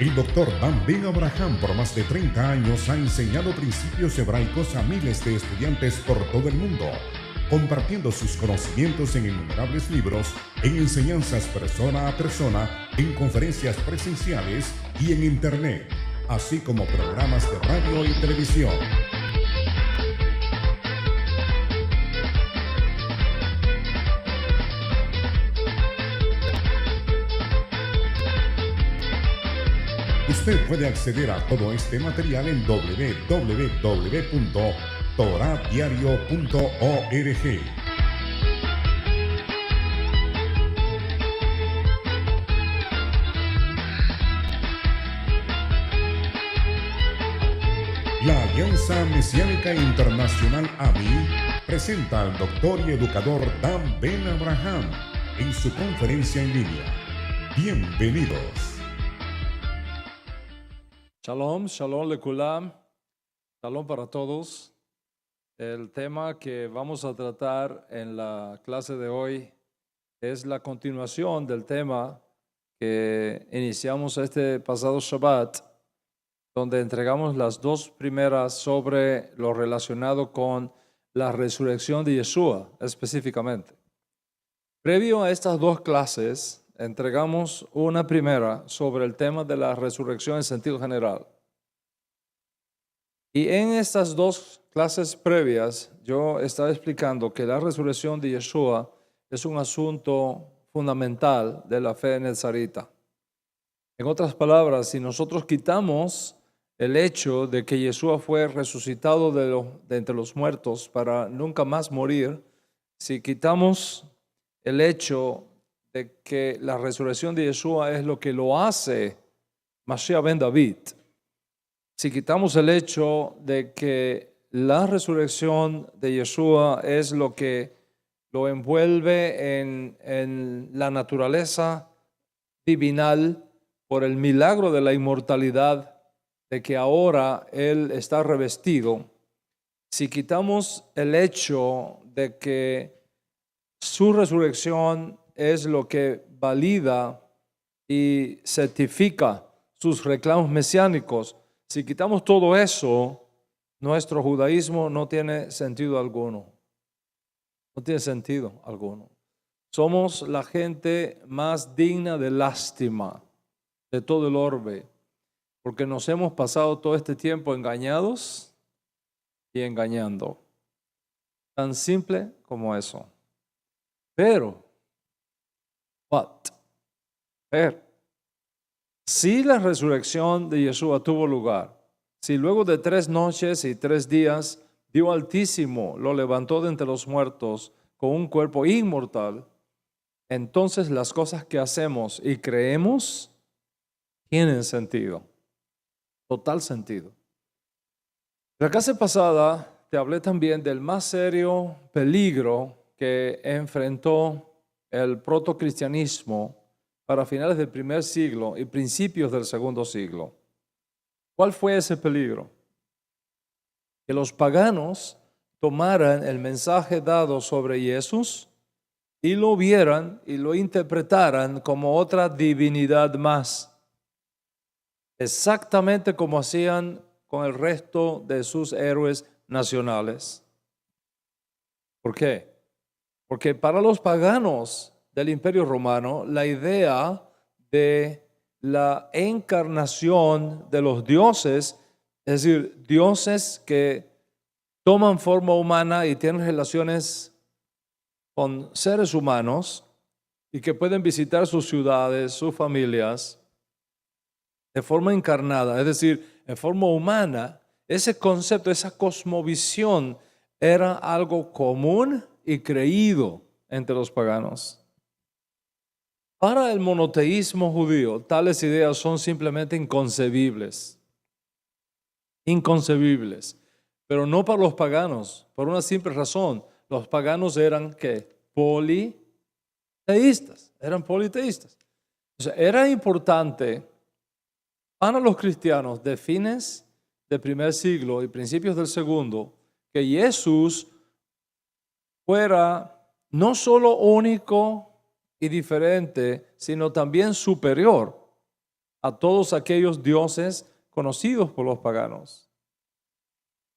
El doctor Dan Ben Abraham por más de 30 años ha enseñado principios hebraicos a miles de estudiantes por todo el mundo, compartiendo sus conocimientos en innumerables libros, en enseñanzas persona a persona, en conferencias presenciales y en Internet, así como programas de radio y televisión. Usted puede acceder a todo este material en www.toradiario.org. La Alianza Mesiánica Internacional AMI presenta al doctor y educador Dan Ben Abraham en su conferencia en línea. Bienvenidos. Shalom, shalom lekulam, shalom para todos. El tema que vamos a tratar en la clase de hoy es la continuación del tema que iniciamos este pasado Shabbat, donde entregamos las dos primeras sobre lo relacionado con la resurrección de Yeshua específicamente. Previo a estas dos clases, entregamos una primera sobre el tema de la resurrección en sentido general. Y en estas dos clases previas, yo estaba explicando que la resurrección de Yeshua es un asunto fundamental de la fe nezarita. En otras palabras, si nosotros quitamos el hecho de que Yeshua fue resucitado de entre los muertos para nunca más morir, si quitamos el hecho de que la resurrección de Yeshua es lo que lo hace Mashiach ben David, si quitamos el hecho de que la resurrección de Yeshua es lo que lo envuelve en la naturaleza divinal por el milagro de la inmortalidad, de que ahora Él está revestido, si quitamos el hecho de que su resurrección es lo que valida y certifica sus reclamos mesiánicos, si quitamos todo eso, nuestro judaísmo no tiene sentido alguno. No tiene sentido alguno. Somos la gente más digna de lástima de todo el orbe, porque nos hemos pasado todo este tiempo engañados y engañando. Tan simple como eso. Pero si la resurrección de Yeshua tuvo lugar, si luego de 3 noches y 3 días Dios Altísimo lo levantó de entre los muertos con un cuerpo inmortal, entonces las cosas que hacemos y creemos tienen sentido, total sentido. La clase pasada te hablé también del más serio peligro que enfrentó el protocristianismo para finales del primer siglo y principios del segundo siglo. ¿Cuál fue ese peligro? Que los paganos tomaran el mensaje dado sobre Jesús y lo vieran y lo interpretaran como otra divinidad más, exactamente como hacían con el resto de sus héroes nacionales. ¿Por qué? Porque para los paganos del Imperio Romano, la idea de la encarnación de los dioses, es decir, dioses que toman forma humana y tienen relaciones con seres humanos y que pueden visitar sus ciudades, sus familias, de forma encarnada, es decir, en forma humana, ese concepto, esa cosmovisión era algo común y creído entre los paganos. Para el monoteísmo judío, tales ideas son simplemente inconcebibles. Inconcebibles. Pero no para los paganos, por una simple razón. Los paganos eran, ¿qué? Politeístas. Eran politeístas. O sea, era importante para los cristianos de fines del primer siglo y principios del segundo que Jesús fuera no solo único y diferente, sino también superior. a todos aquellos dioses conocidos por los paganos.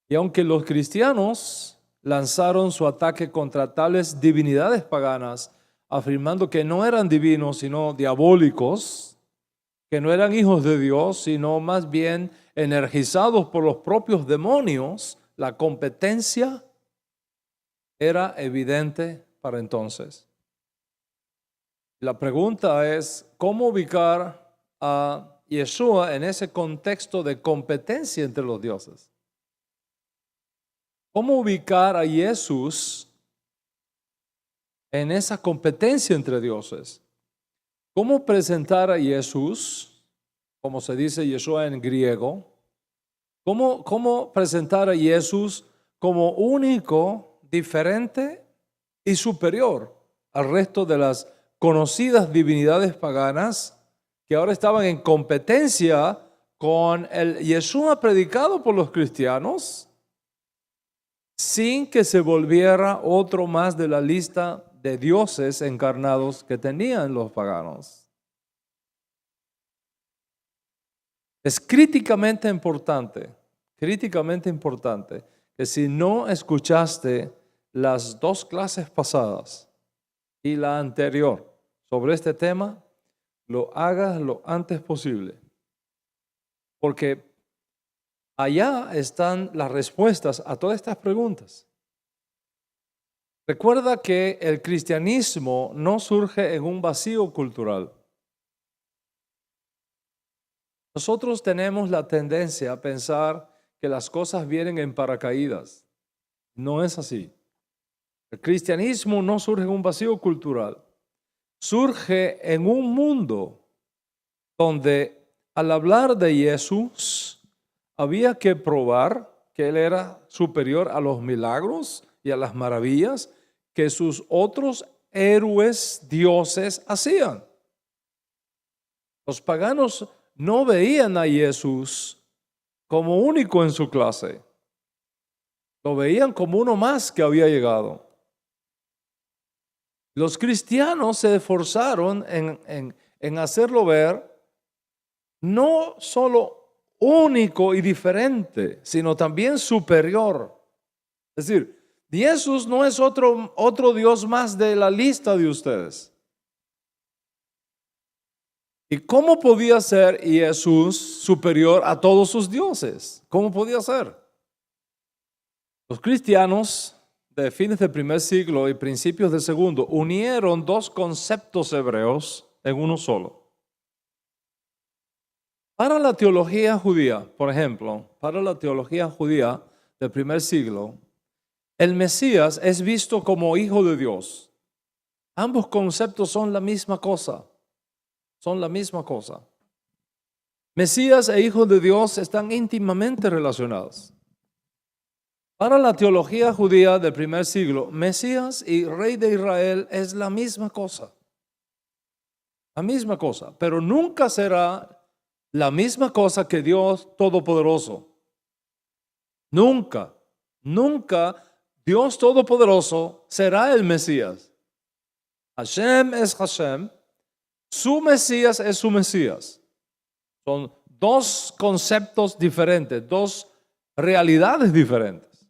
Y aunque los cristianos lanzaron su ataque contra tales divinidades paganas, afirmando que no eran divinos, sino diabólicos, que no eran hijos de Dios, sino más bien energizados por los propios demonios, la competencia era evidente para entonces. La pregunta es, ¿cómo ubicar a Yeshua en ese contexto de competencia entre los dioses? ¿Cómo ubicar a Jesús en esa competencia entre dioses? ¿Cómo presentar a Jesús, como se dice Yeshua en griego? ¿Cómo presentar a Jesús como único, diferente y superior al resto de las conocidas divinidades paganas que ahora estaban en competencia con el Yeshua predicado por los cristianos, sin que se volviera otro más de la lista de dioses encarnados que tenían los paganos? Es críticamente importante que si no escuchaste las dos clases pasadas y la anterior sobre este tema, lo hagas lo antes posible. Porque allá están las respuestas a todas estas preguntas. Recuerda que el cristianismo no surge en un vacío cultural. Nosotros tenemos la tendencia a pensar que las cosas vienen en paracaídas. No es así. El cristianismo no surge en un vacío cultural. Surge en un mundo donde al hablar de Jesús había que probar que Él era superior a los milagros y a las maravillas que sus otros héroes dioses hacían. Los paganos no veían a Jesús como único en su clase. Lo veían como uno más que había llegado. Los cristianos se esforzaron en hacerlo ver no solo único y diferente, sino también superior. Es decir, Jesús no es otro Dios más de la lista de ustedes. ¿Y cómo podía ser Jesús superior a todos sus dioses? ¿Cómo podía ser? Los cristianos de fines del primer siglo y principios del segundo unieron dos conceptos hebreos en uno solo. Para la teología judía, por ejemplo, para la teología judía del primer siglo, el Mesías es visto como hijo de Dios. Ambos conceptos son la misma cosa. Son la misma cosa. Mesías e hijo de Dios están íntimamente relacionados. Para la teología judía del primer siglo, Mesías y rey de Israel es la misma cosa. La misma cosa, pero nunca será la misma cosa que Dios Todopoderoso. Nunca Dios Todopoderoso será el Mesías. Hashem es Hashem. Su Mesías es su Mesías. Son dos conceptos diferentes, dos realidades diferentes.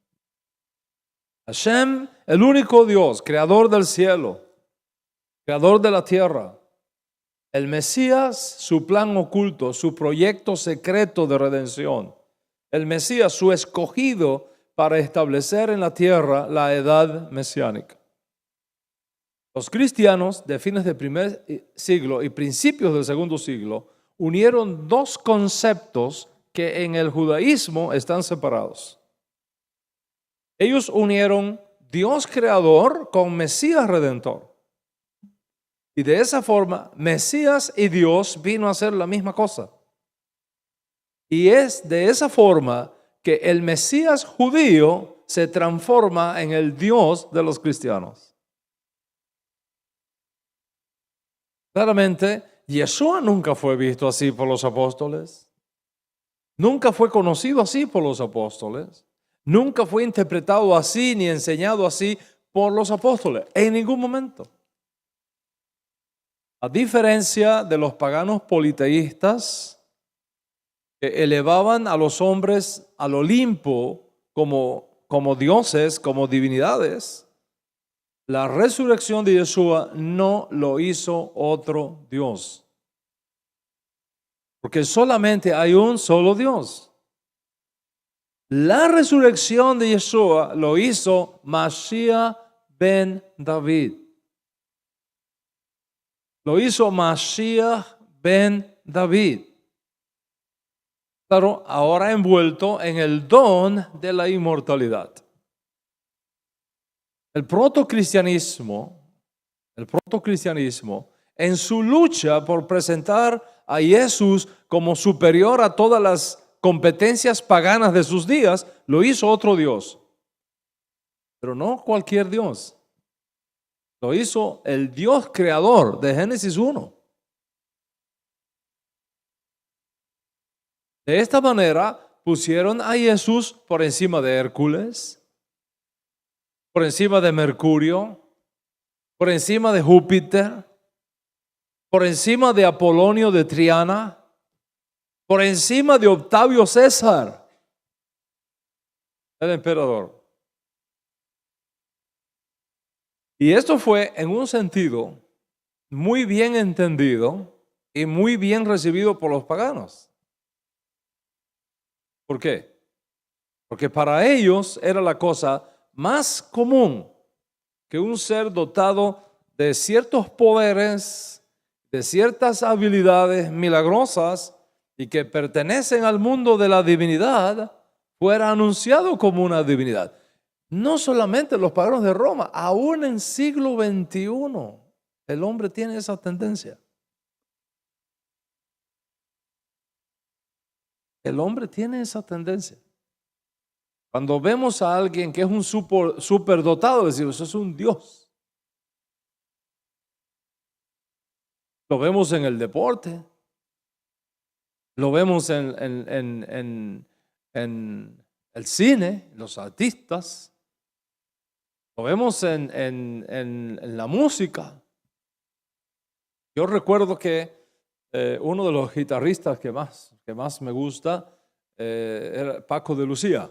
Hashem, el único Dios, creador del cielo, creador de la tierra. El Mesías, su plan oculto, su proyecto secreto de redención. El Mesías, su escogido para establecer en la tierra la edad mesiánica. Los cristianos de fines del primer siglo y principios del segundo siglo unieron dos conceptos que en el judaísmo están separados. Ellos unieron Dios creador con Mesías redentor. Y de esa forma, Mesías y Dios vino a ser la misma cosa. Y es de esa forma que el Mesías judío se transforma en el Dios de los cristianos. Claramente, Yeshua nunca fue visto así por los apóstoles. Nunca fue conocido así por los apóstoles. Nunca fue interpretado así ni enseñado así por los apóstoles. En ningún momento. A diferencia de los paganos politeístas que elevaban a los hombres al Olimpo como dioses, como divinidades, la resurrección de Yeshua no lo hizo otro Dios. Porque solamente hay un solo Dios. La resurrección de Yeshua lo hizo Mashiach ben David. Lo hizo Mashiach ben David. Claro, ahora envuelto en el don de la inmortalidad. El protocristianismo, en su lucha por presentar a Jesús como superior a todas las competencias paganas de sus días, lo hizo otro Dios. Pero no cualquier Dios. Lo hizo el Dios creador de Génesis 1. De esta manera pusieron a Jesús por encima de Hércules, por encima de Mercurio, por encima de Júpiter, por encima de Apolonio de Triana, por encima de Octavio César, el emperador. Y esto fue en un sentido muy bien entendido y muy bien recibido por los paganos. ¿Por qué? Porque para ellos era la cosa más común que un ser dotado de ciertos poderes, de ciertas habilidades milagrosas y que pertenecen al mundo de la divinidad, fuera anunciado como una divinidad. No solamente los paganos de Roma, aún en siglo XXI, el hombre tiene esa tendencia. El hombre tiene esa tendencia. Cuando vemos a alguien que es un superdotado, decimos, eso es un Dios. Lo vemos en el deporte, lo vemos en el cine, los artistas, lo vemos en la música. Yo recuerdo que uno de los guitarristas que más me gusta era Paco de Lucía.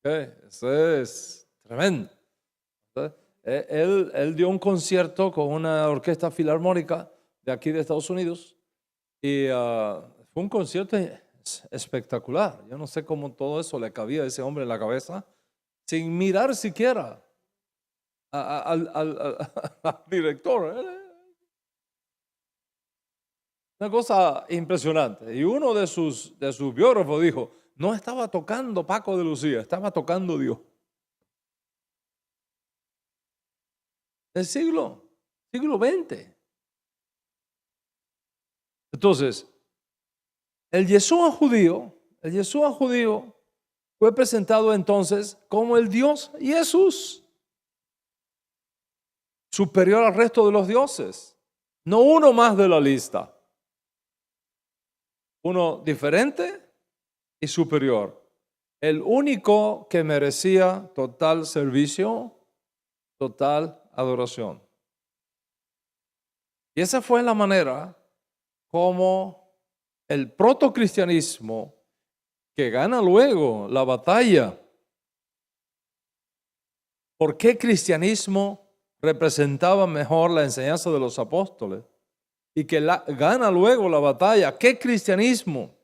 Eso es tremendo. Él dio un concierto con una orquesta filarmónica de aquí de Estados Unidos y fue un concierto espectacular. Yo no sé cómo todo eso le cabía a ese hombre en la cabeza sin mirar siquiera al director. Una cosa impresionante. Y uno de sus biógrafos dijo, no estaba tocando Paco de Lucía, estaba tocando Dios. Del siglo XX. Entonces, el Yeshua judío fue presentado entonces como el Dios Jesús, superior al resto de los dioses, no uno más de la lista. Uno diferente y superior. El único que merecía total servicio, total adoración. Y esa fue la manera como el protocristianismo, que gana luego la batalla. ¿Por qué cristianismo representaba mejor la enseñanza de los apóstoles? Y que gana luego la batalla. ¿Qué cristianismo?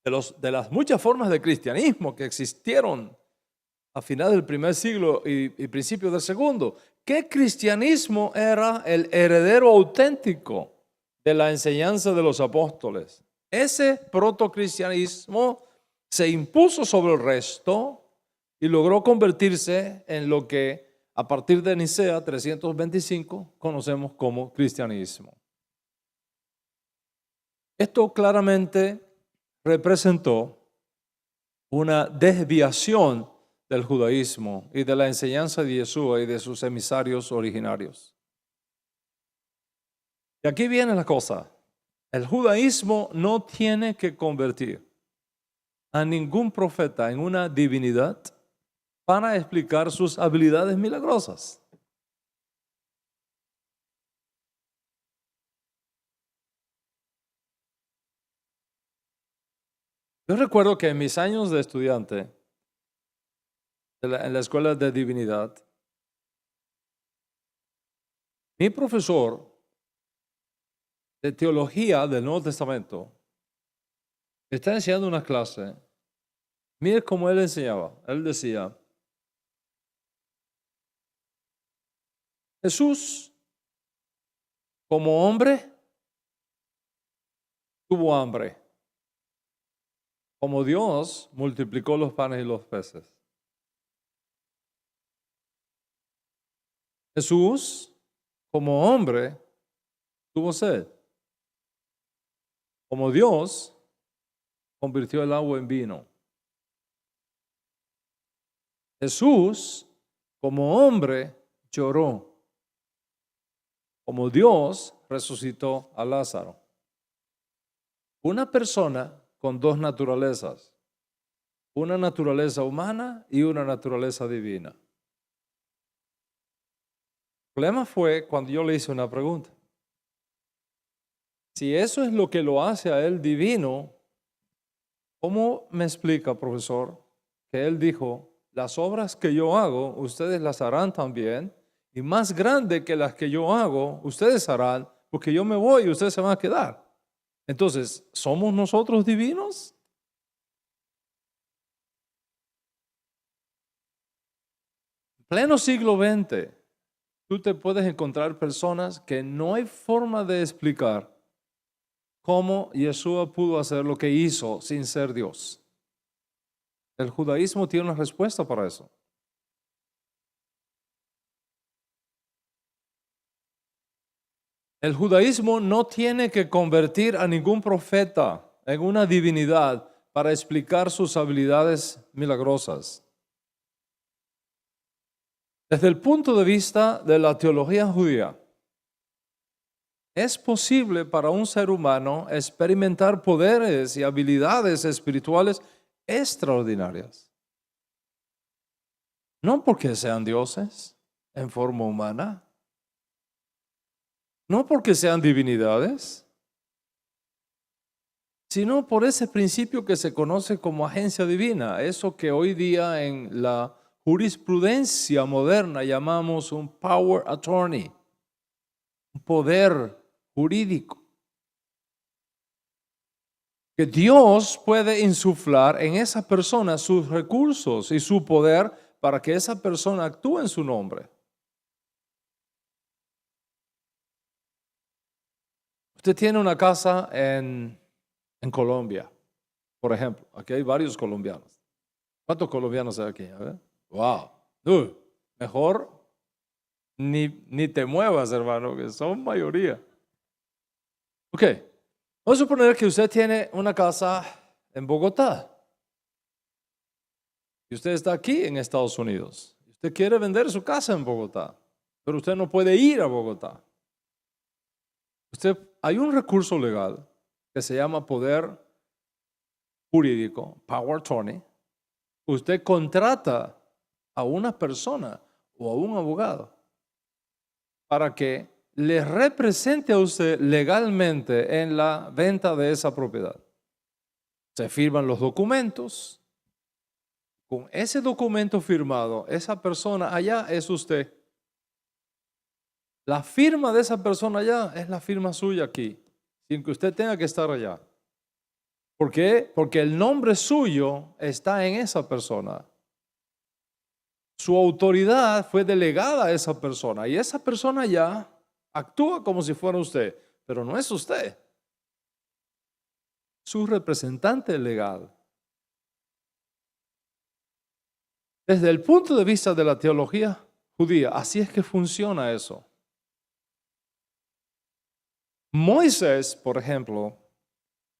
De las muchas formas de cristianismo que existieron a finales del primer siglo y principios del segundo. ¿Qué cristianismo era el heredero auténtico de la enseñanza de los apóstoles? Ese protocristianismo se impuso sobre el resto y logró convertirse en lo que a partir de Nicea 325 conocemos como cristianismo. Esto claramente representó una desviación del judaísmo y de la enseñanza de Yeshua y de sus emisarios originarios. Y aquí viene la cosa. El judaísmo no tiene que convertir a ningún profeta en una divinidad para explicar sus habilidades milagrosas. Yo recuerdo que en mis años de estudiante, en la escuela de divinidad, mi profesor de teología del Nuevo Testamento está enseñando una clase. Mire cómo él enseñaba. Él decía, Jesús, como hombre, tuvo hambre. Como Dios, multiplicó los panes y los peces. Jesús, como hombre, tuvo sed. Como Dios, convirtió el agua en vino. Jesús, como hombre, lloró. Como Dios, resucitó a Lázaro. Una persona con dos naturalezas. Una naturaleza humana y una naturaleza divina. El problema fue cuando yo le hice una pregunta. Si eso es lo que lo hace a él divino, ¿cómo me explica, profesor, que él dijo, las obras que yo hago, ustedes las harán también, y más grande que las que yo hago, ustedes harán, porque yo me voy y ustedes se van a quedar? Entonces, ¿somos nosotros divinos? En pleno siglo XX, tú te puedes encontrar personas que no hay forma de explicar cómo Yeshua pudo hacer lo que hizo sin ser Dios. El judaísmo tiene una respuesta para eso. El judaísmo no tiene que convertir a ningún profeta en una divinidad para explicar sus habilidades milagrosas. Desde el punto de vista de la teología judía, es posible para un ser humano experimentar poderes y habilidades espirituales extraordinarias. No porque sean dioses en forma humana, no porque sean divinidades, sino por ese principio que se conoce como agencia divina, eso que hoy día en la jurisprudencia moderna llamamos un power attorney, un poder jurídico, que Dios puede insuflar en esa persona sus recursos y su poder para que esa persona actúe en su nombre. Usted tiene una casa en Colombia, por ejemplo. Aquí hay varios colombianos. ¿Cuántos colombianos hay aquí? A ver. Wow. Mejor ni te muevas, hermano, que son mayoría. Ok. Vamos a suponer que usted tiene una casa en Bogotá. Y usted está aquí en Estados Unidos. Usted quiere vender su casa en Bogotá, pero usted no puede ir a Bogotá. Hay un recurso legal que se llama poder jurídico, power attorney. Usted contrata a una persona o a un abogado para que le represente a usted legalmente en la venta de esa propiedad. Se firman los documentos. Con ese documento firmado, esa persona allá es usted. La firma de esa persona allá es la firma suya aquí, sin que usted tenga que estar allá. ¿Por qué? Porque el nombre suyo está en esa persona. Su autoridad fue delegada a esa persona y esa persona ya actúa como si fuera usted, pero no es usted. Su representante legal. Desde el punto de vista de la teología judía, así es que funciona eso. Moisés, por ejemplo,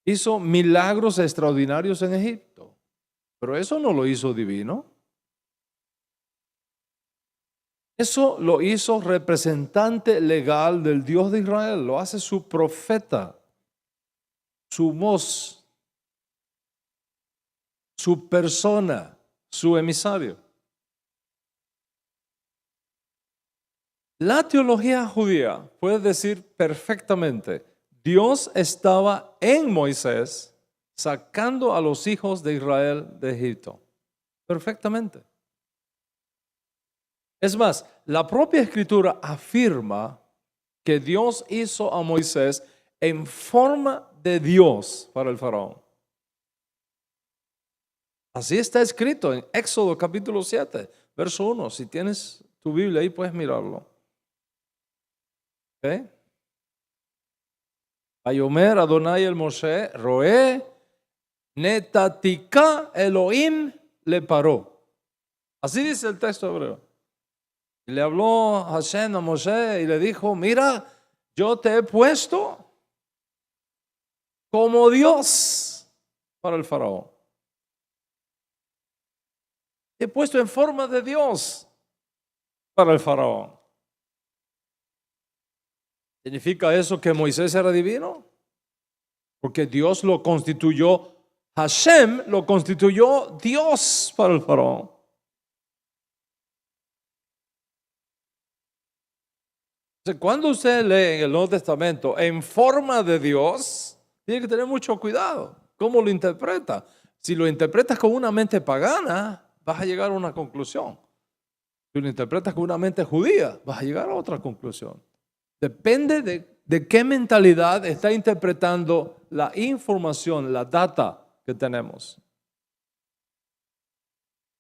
hizo milagros extraordinarios en Egipto, pero eso no lo hizo divino. Eso lo hizo representante legal del Dios de Israel, lo hace su profeta, su voz, su persona, su emisario. La teología judía puede decir perfectamente, Dios estaba en Moisés sacando a los hijos de Israel de Egipto. Perfectamente. Es más, la propia Escritura afirma que Dios hizo a Moisés en forma de Dios para el faraón. Así está escrito en Éxodo capítulo 7, verso 1. Si tienes tu Biblia ahí, puedes mirarlo. ¿Okay? Vayomer Adonai el Moshe, Roé, Netatika Elohim le paró. Así dice el texto hebreo. Y le habló Hashem a Moshe y le dijo, mira, yo te he puesto como Dios para el faraón. Te he puesto en forma de Dios para el faraón. ¿Significa eso que Moisés era divino? Porque Dios lo constituyó, Hashem lo constituyó Dios para el faraón. Entonces, cuando usted lee en el Nuevo Testamento en forma de Dios, tiene que tener mucho cuidado. ¿Cómo lo interpreta? Si lo interpretas con una mente pagana, vas a llegar a una conclusión. Si lo interpretas con una mente judía, vas a llegar a otra conclusión. Depende de qué mentalidad está interpretando la información, la data que tenemos.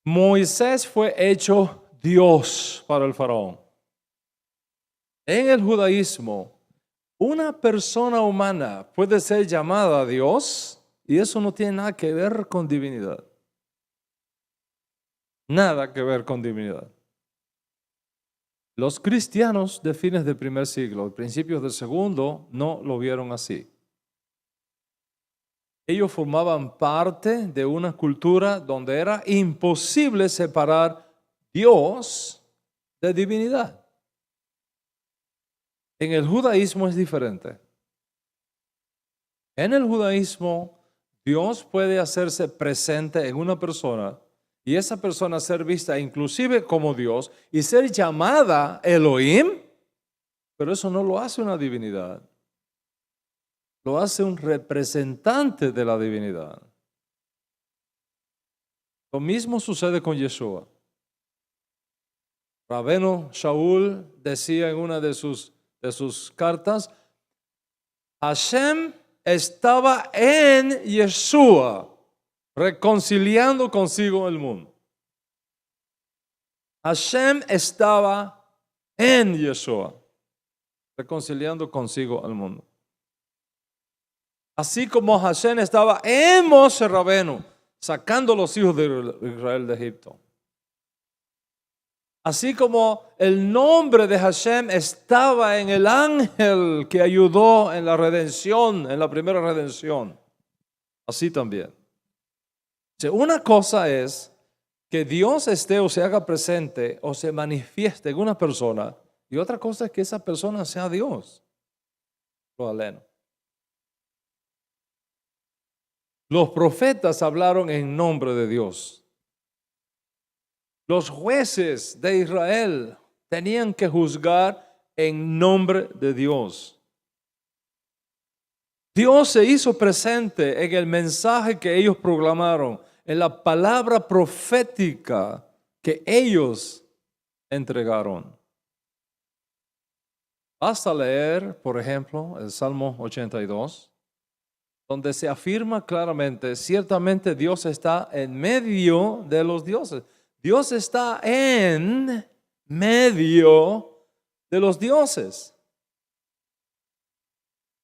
Moisés fue hecho Dios para el faraón. En el judaísmo, una persona humana puede ser llamada Dios y eso no tiene nada que ver con divinidad. Nada que ver con divinidad. Los cristianos de fines del primer siglo, principios del segundo, no lo vieron así. Ellos formaban parte de una cultura donde era imposible separar Dios de divinidad. En el judaísmo es diferente. En el judaísmo, Dios puede hacerse presente en una persona y esa persona ser vista inclusive como Dios y ser llamada Elohim, pero eso no lo hace una divinidad. Lo hace un representante de la divinidad. Lo mismo sucede con Yeshua. Rabeno Shaul decía en una de sus cartas, Hashem estaba en Yeshua, reconciliando consigo el mundo. Hashem estaba en Yeshua, reconciliando consigo al mundo. Así como Hashem estaba en Moshe Rabenu, sacando los hijos de Israel de Egipto. Así como el nombre de Hashem estaba en el ángel que ayudó en la redención, en la primera redención. Así también. Una cosa es que Dios esté o se haga presente o se manifieste en una persona y otra cosa es que esa persona sea Dios. Lo aleno. Los profetas hablaron en nombre de Dios. Los jueces de Israel tenían que juzgar en nombre de Dios. Dios se hizo presente en el mensaje que ellos proclamaron, en la palabra profética que ellos entregaron. Basta leer, por ejemplo, el Salmo 82, donde se afirma claramente, ciertamente Dios está en medio de los dioses. Dios está en medio de los dioses.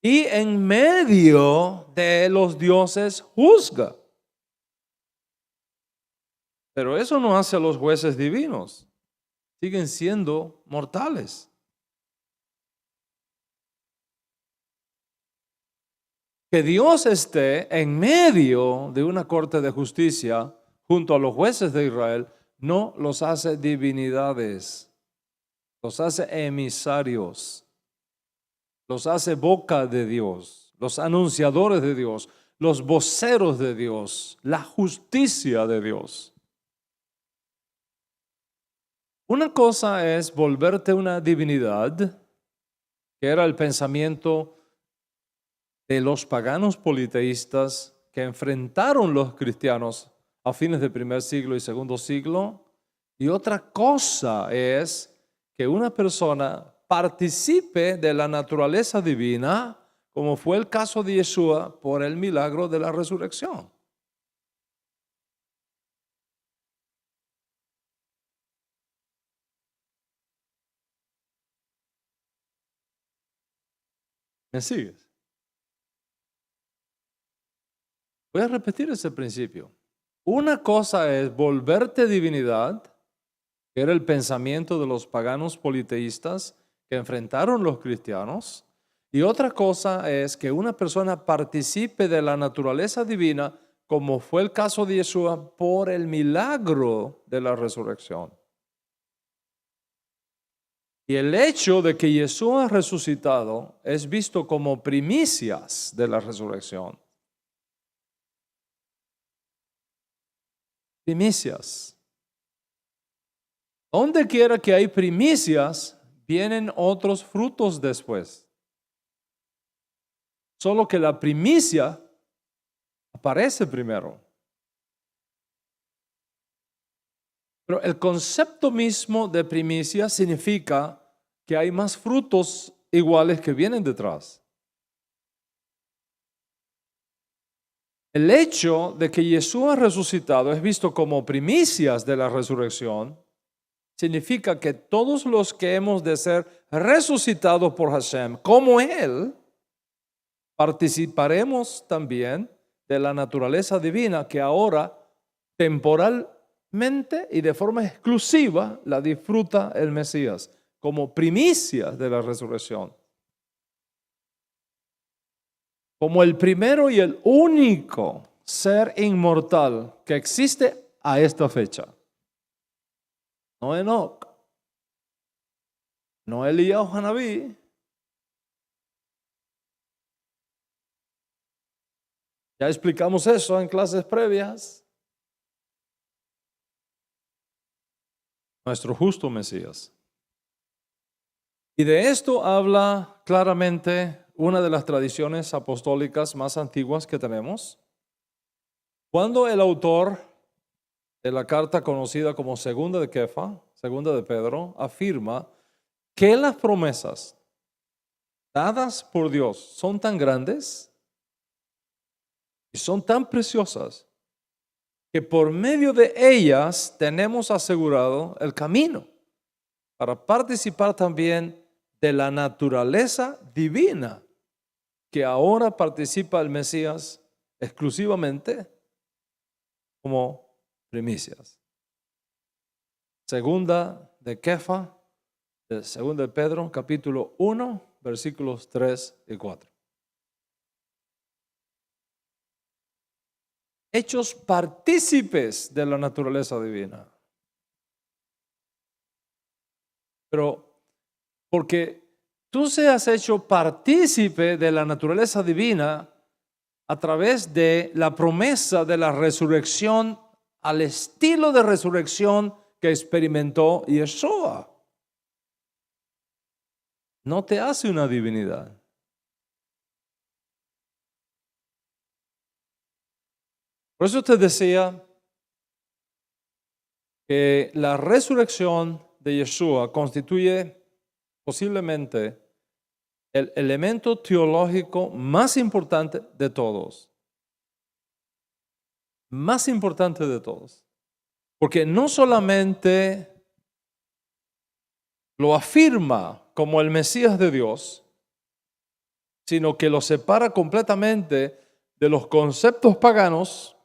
Y en medio de los dioses juzga. Pero eso no hace a los jueces divinos. Siguen siendo mortales. Que Dios esté en medio de una corte de justicia junto a los jueces de Israel no los hace divinidades, los hace emisarios, los hace boca de Dios, los anunciadores de Dios, los voceros de Dios, la justicia de Dios. Una cosa es volverte una divinidad, que era el pensamiento de los paganos politeístas que enfrentaron los cristianos a fines del primer siglo y segundo siglo. Y otra cosa es que una persona participe de la naturaleza divina, como fue el caso de Yeshua, por el milagro de la resurrección. ¿Me sigues? Voy a repetir ese principio. Una cosa es volverte divinidad, que era el pensamiento de los paganos politeístas que enfrentaron los cristianos. Y otra cosa es que una persona participe de la naturaleza divina, como fue el caso de Yeshua, por el milagro de la resurrección. Y el hecho de que Yeshua ha resucitado es visto como primicias de la resurrección. Primicias. Donde quiera que hay primicias, vienen otros frutos después. Solo que la primicia aparece primero. Pero el concepto mismo de primicia significa que hay más frutos iguales que vienen detrás. El hecho de que Jesús ha resucitado es visto como primicias de la resurrección. Significa que todos los que hemos de ser resucitados por Hashem, como Él, participaremos también de la naturaleza divina que ahora temporalmente y de forma exclusiva la disfruta el Mesías como primicias de la resurrección. Como el primero y el único ser inmortal que existe a esta fecha. No Enoc, no Elías o Hanabí. Ya explicamos eso en clases previas. Nuestro justo Mesías. Y de esto habla claramente una de las tradiciones apostólicas más antiguas que tenemos. Cuando el autor de la carta conocida como Segunda de Kefa, Segunda de Pedro, afirma que las promesas dadas por Dios son tan grandes y son tan preciosas que por medio de ellas tenemos asegurado el camino para participar también de la naturaleza divina que ahora participa el Mesías exclusivamente como primicias. Segunda de Kefa, segunda de Pedro, capítulo 1, versículos 3 y 4. Hechos partícipes de la naturaleza divina. Pero porque tú seas hecho partícipe de la naturaleza divina a través de la promesa de la resurrección al estilo de resurrección que experimentó Yeshua, no te hace una divinidad. Por eso te decía que la resurrección de Yeshua constituye posiblemente el elemento teológico más importante de todos. Más importante de todos. Porque no solamente lo afirma como el Mesías de Dios, sino que lo separa completamente de los conceptos paganos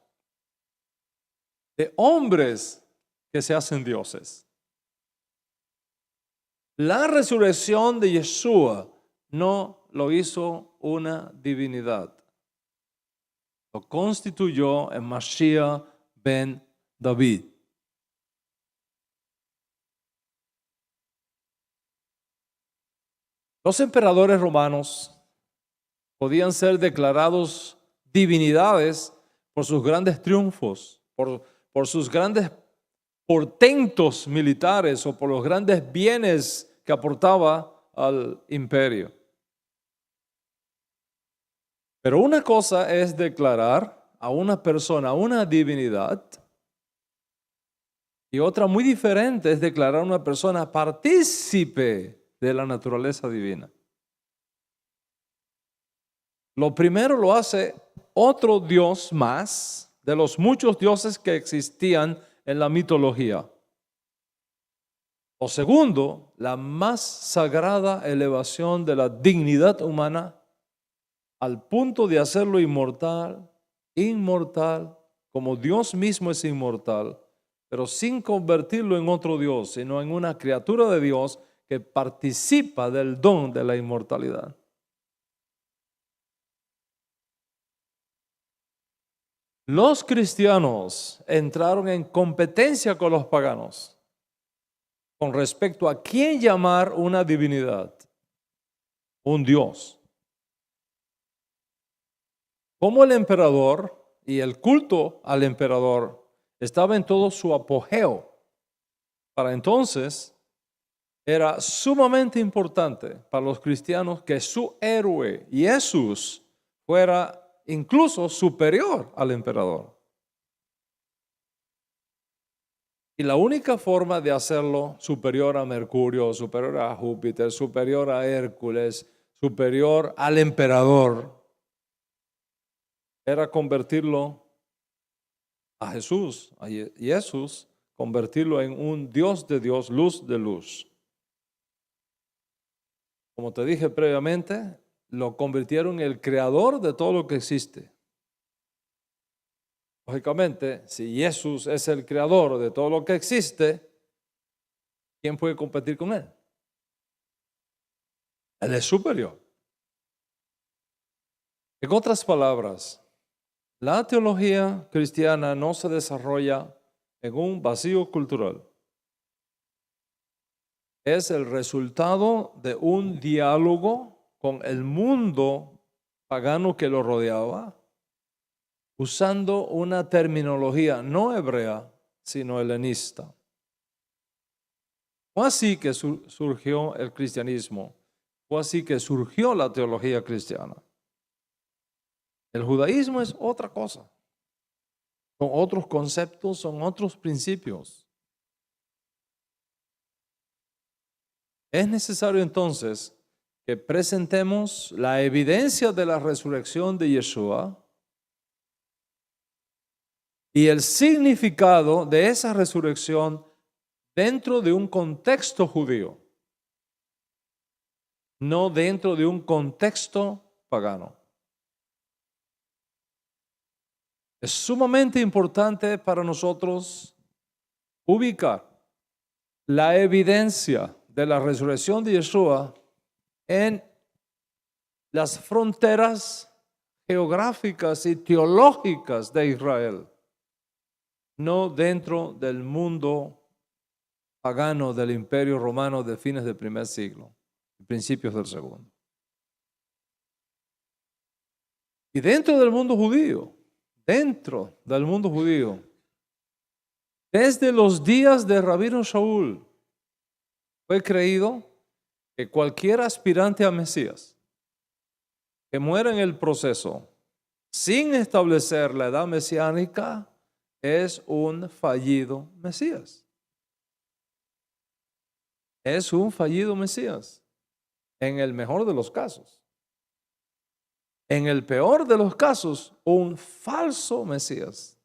de hombres que se hacen dioses. La resurrección de Yeshua no lo hizo una divinidad. Lo constituyó en Mashiach ben David. Los emperadores romanos podían ser declarados divinidades por sus grandes triunfos, por sus grandes portentos militares o por los grandes bienes que aportaba al imperio. Pero una cosa es declarar a una persona, a una divinidad. Y otra muy diferente es declarar a una persona partícipe de la naturaleza divina. Lo primero lo hace otro Dios más de los muchos dioses que existían en la mitología. Lo segundo, la más sagrada elevación de la dignidad humana al punto de hacerlo inmortal, como Dios mismo es inmortal, pero sin convertirlo en otro Dios, sino en una criatura de Dios que participa del don de la inmortalidad. Los cristianos entraron en competencia con los paganos con respecto a quién llamar una divinidad, un Dios. Como el emperador y el culto al emperador estaba en todo su apogeo, para entonces era sumamente importante para los cristianos que su héroe, Jesús, fuera incluso superior al emperador. Y la única forma de hacerlo superior a Mercurio, superior a Júpiter, superior a Hércules, superior al emperador, era convertirlo a Jesús, convertirlo en un Dios de Dios, luz de luz. Como te dije previamente, lo convirtieron en el creador de todo lo que existe. Lógicamente, si Jesús es el creador de todo lo que existe, ¿quién puede competir con él? Él es superior. En otras palabras, la teología cristiana no se desarrolla en un vacío cultural. Es el resultado de un diálogo con el mundo pagano que lo rodeaba, usando una terminología no hebrea, sino helenista. Fue así que surgió el cristianismo, fue así que surgió la teología cristiana. El judaísmo es otra cosa, son otros conceptos, son otros principios. Es necesario entonces que presentemos la evidencia de la resurrección de Yeshua y el significado de esa resurrección dentro de un contexto judío, no dentro de un contexto pagano. Es sumamente importante para nosotros ubicar la evidencia de la resurrección de Yeshua en las fronteras geográficas y teológicas de Israel, no dentro del mundo pagano del Imperio Romano de fines del primer siglo, principios del segundo. Y dentro del mundo judío, desde los días de Rabino Shaul, fue creído que cualquier aspirante a Mesías que muera en el proceso sin establecer la edad mesiánica es un fallido Mesías. Es un fallido Mesías, en el mejor de los casos. En el peor de los casos, un falso Mesías.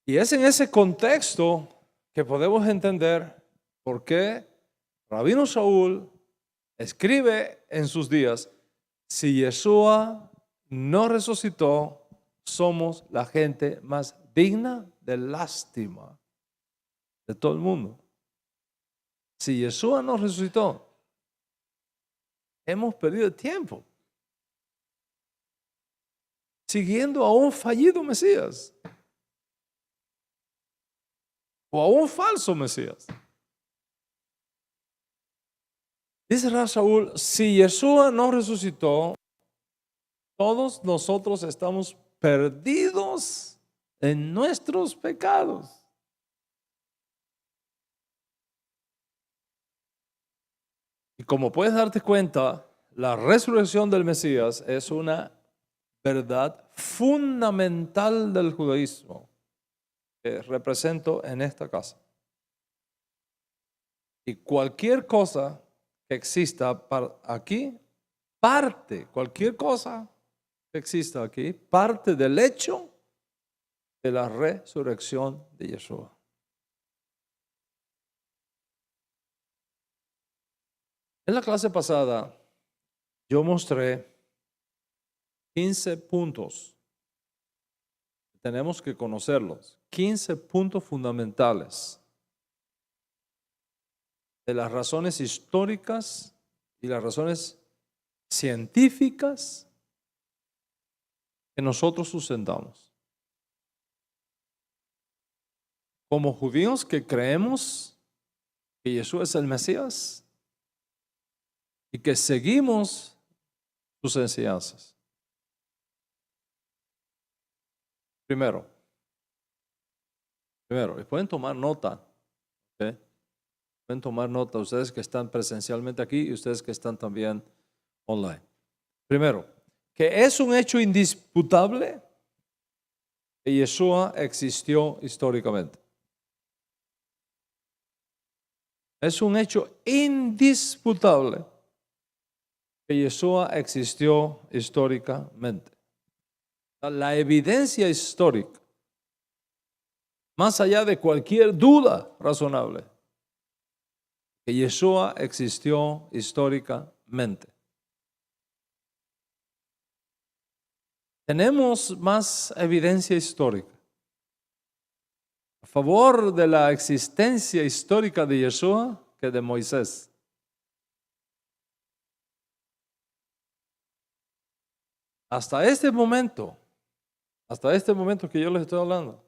Y es en ese contexto que podemos entender por qué Rabino Shaul escribe en sus días: si Yeshua no resucitó, somos la gente más digna de lástima de todo el mundo. Si Yeshua no resucitó, hemos perdido el tiempo siguiendo a un fallido Mesías o a un falso Mesías. Dice Shaul: si Yeshua no resucitó, todos nosotros estamos perdidos en nuestros pecados. Y como puedes darte cuenta, la resurrección del Mesías es una verdad fundamental del judaísmo que represento en esta casa. Y cualquier cosa que exista aquí, cualquier cosa que exista aquí, parte del hecho de la resurrección de Yeshua. En la clase pasada yo mostré 15 puntos. Tenemos que conocerlos. 15 puntos fundamentales de las razones históricas y las razones científicas que nosotros sustentamos. Como judíos que creemos que Jesús es el Mesías y que seguimos sus enseñanzas. Primero, y pueden tomar nota, ¿okay? Pueden tomar nota ustedes que están presencialmente aquí y ustedes que están también online. Primero, que es un hecho indisputable que Yeshua existió históricamente. Es un hecho indisputable que Yeshua existió históricamente. La evidencia histórica, más allá de cualquier duda razonable, que Yeshua existió históricamente. Tenemos más evidencia histórica a favor de la existencia histórica de Yeshua que de Moisés. Hasta este momento que yo les estoy hablando,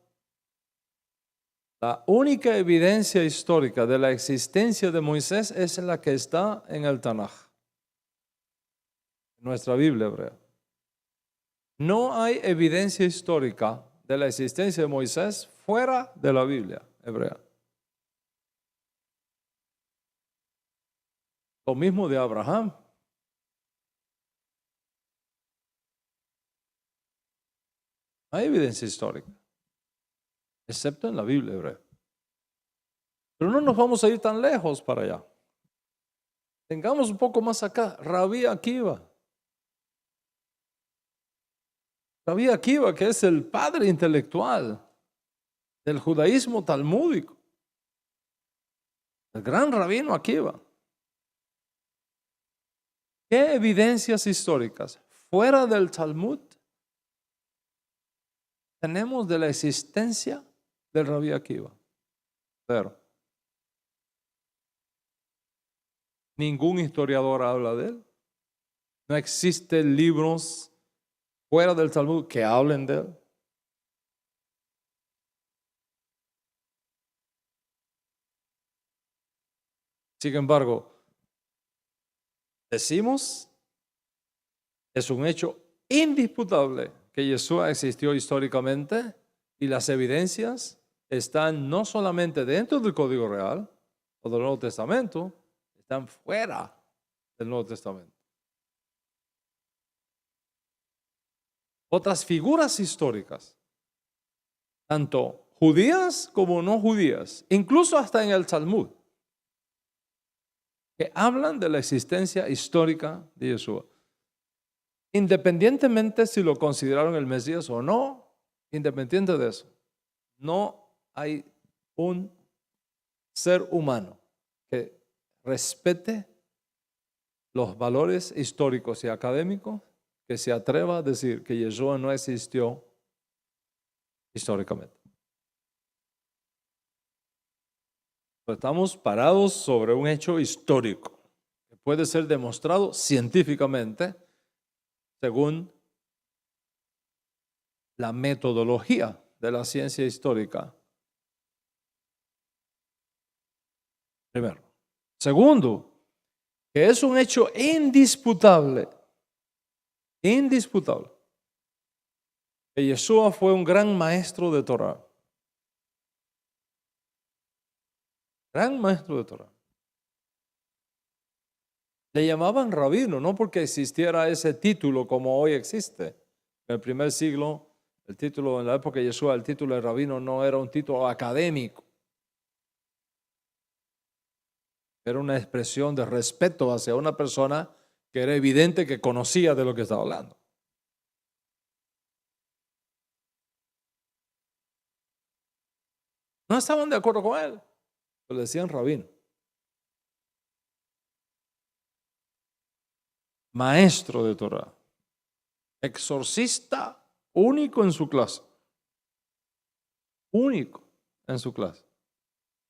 la única evidencia histórica de la existencia de Moisés es la que está en el Tanaj, en nuestra Biblia hebrea. No hay evidencia histórica de la existencia de Moisés fuera de la Biblia hebrea. Lo mismo de Abraham. No hay evidencia histórica, excepto en la Biblia hebrea. Pero no nos vamos a ir tan lejos para allá. Tengamos un poco más acá, Rabí Akiva. Rabí Akiva, que es el padre intelectual del judaísmo talmúdico. El gran rabino Akiva. ¿Qué evidencias históricas fuera del Talmud tenemos de la existencia del Rabí Akiva? Cero. Ningún historiador habla de él. No existen libros fuera del Talmud que hablen de él. Sin embargo, decimos, es un hecho indisputable que Yeshua existió históricamente y las evidencias están no solamente dentro del Código Real o del Nuevo Testamento, están fuera del Nuevo Testamento. Otras figuras históricas, tanto judías como no judías, incluso hasta en el Talmud, que hablan de la existencia histórica de Yeshua. Independientemente si lo consideraron el Mesías o no, independiente de eso, no hay un ser humano que respete los valores históricos y académicos que se atreva a decir que Yeshua no existió históricamente. Estamos parados sobre un hecho histórico que puede ser demostrado científicamente según la metodología de la ciencia histórica. Primero. Segundo, que es un hecho indisputable, que Yeshua fue un gran maestro de Torah. Gran maestro de Torah. Le llamaban rabino, no porque existiera ese título como hoy existe, En el primer siglo, el título, en la época de Yeshua, el título de rabino no era un título académico. Era una expresión de respeto hacia una persona que era evidente que conocía de lo que estaba hablando. No estaban de acuerdo con él, pero le decían rabino. Maestro de Torah. Exorcista único en su clase. Único en su clase.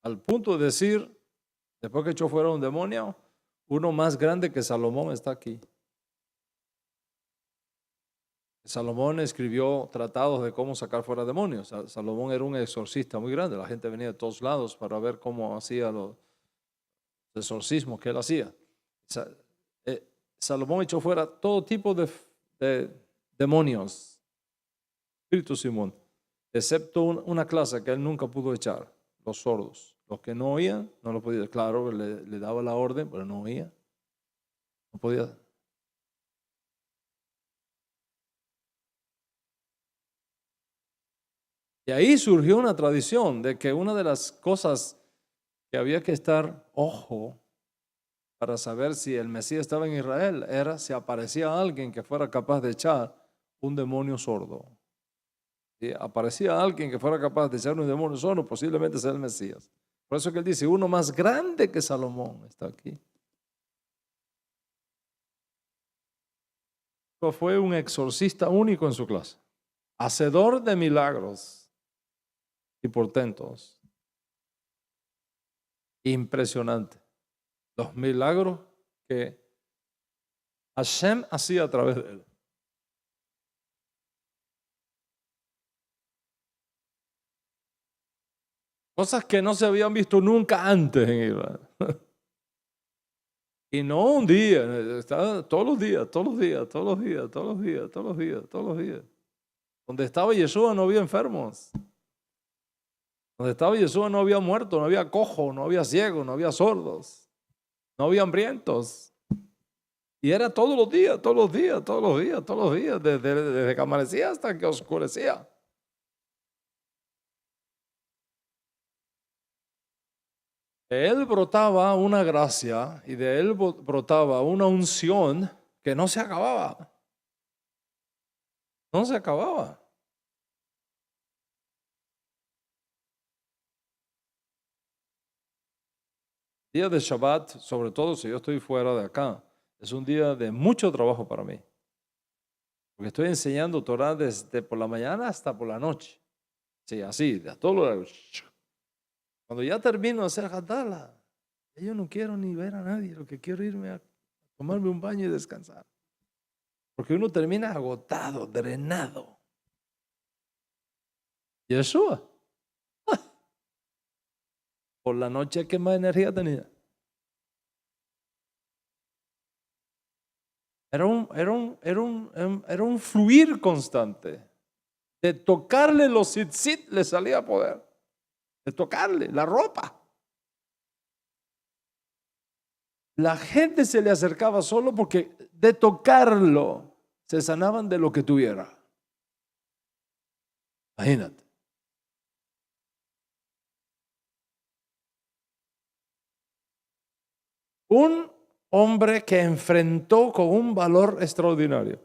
Al punto de decir, después que echó fuera un demonio, uno más grande que Salomón está aquí. Salomón escribió tratados de cómo sacar fuera demonios. Salomón era un exorcista muy grande. La gente venía de todos lados para ver cómo hacía los exorcismos que él hacía. Salomón echó fuera todo tipo de demonios, espíritus inmundos, excepto una clase que él nunca pudo echar, los sordos. Los que no oían, no lo podía. Claro, le daba la orden, pero no oía. No podía. Y ahí surgió una tradición de que una de las cosas que había que estar ojo para saber si el Mesías estaba en Israel era si aparecía alguien que fuera capaz de echar un demonio sordo. Si aparecía alguien que fuera capaz de echar un demonio sordo, posiblemente sea el Mesías. Por eso que él dice, uno más grande que Salomón está aquí. Fue un exorcista único en su clase, hacedor de milagros y portentos. Impresionante. Los milagros que Hashem hacía a través de él. Cosas que no se habían visto nunca antes en Israel. Y no un día, estaba todos los días. Donde estaba Yeshua no había enfermos. Donde estaba Yeshua no había muertos, no había cojos, no había ciegos, no había sordos, no había hambrientos. Y era todos los días, desde que amanecía hasta que oscurecía. De él brotaba una gracia y de él brotaba una unción que no se acababa. No se acababa. Día de Shabbat, sobre todo si yo estoy fuera de acá, es un día de mucho trabajo para mí. Porque estoy enseñando Torah desde por la mañana hasta por la noche. Sí, así, de todo lo. Cuando ya termino de hacer Hadala, yo no quiero ni ver a nadie, lo que quiero irme a tomarme un baño y descansar. Porque uno termina agotado, drenado. Yeshua. Por la noche, ¿qué más energía tenía? Era un fluir constante. De tocarle los tzitzit le salía poder. De tocarle la ropa. La gente se le acercaba solo porque de tocarlo se sanaban de lo que tuviera. Imagínate. Un hombre que enfrentó con un valor extraordinario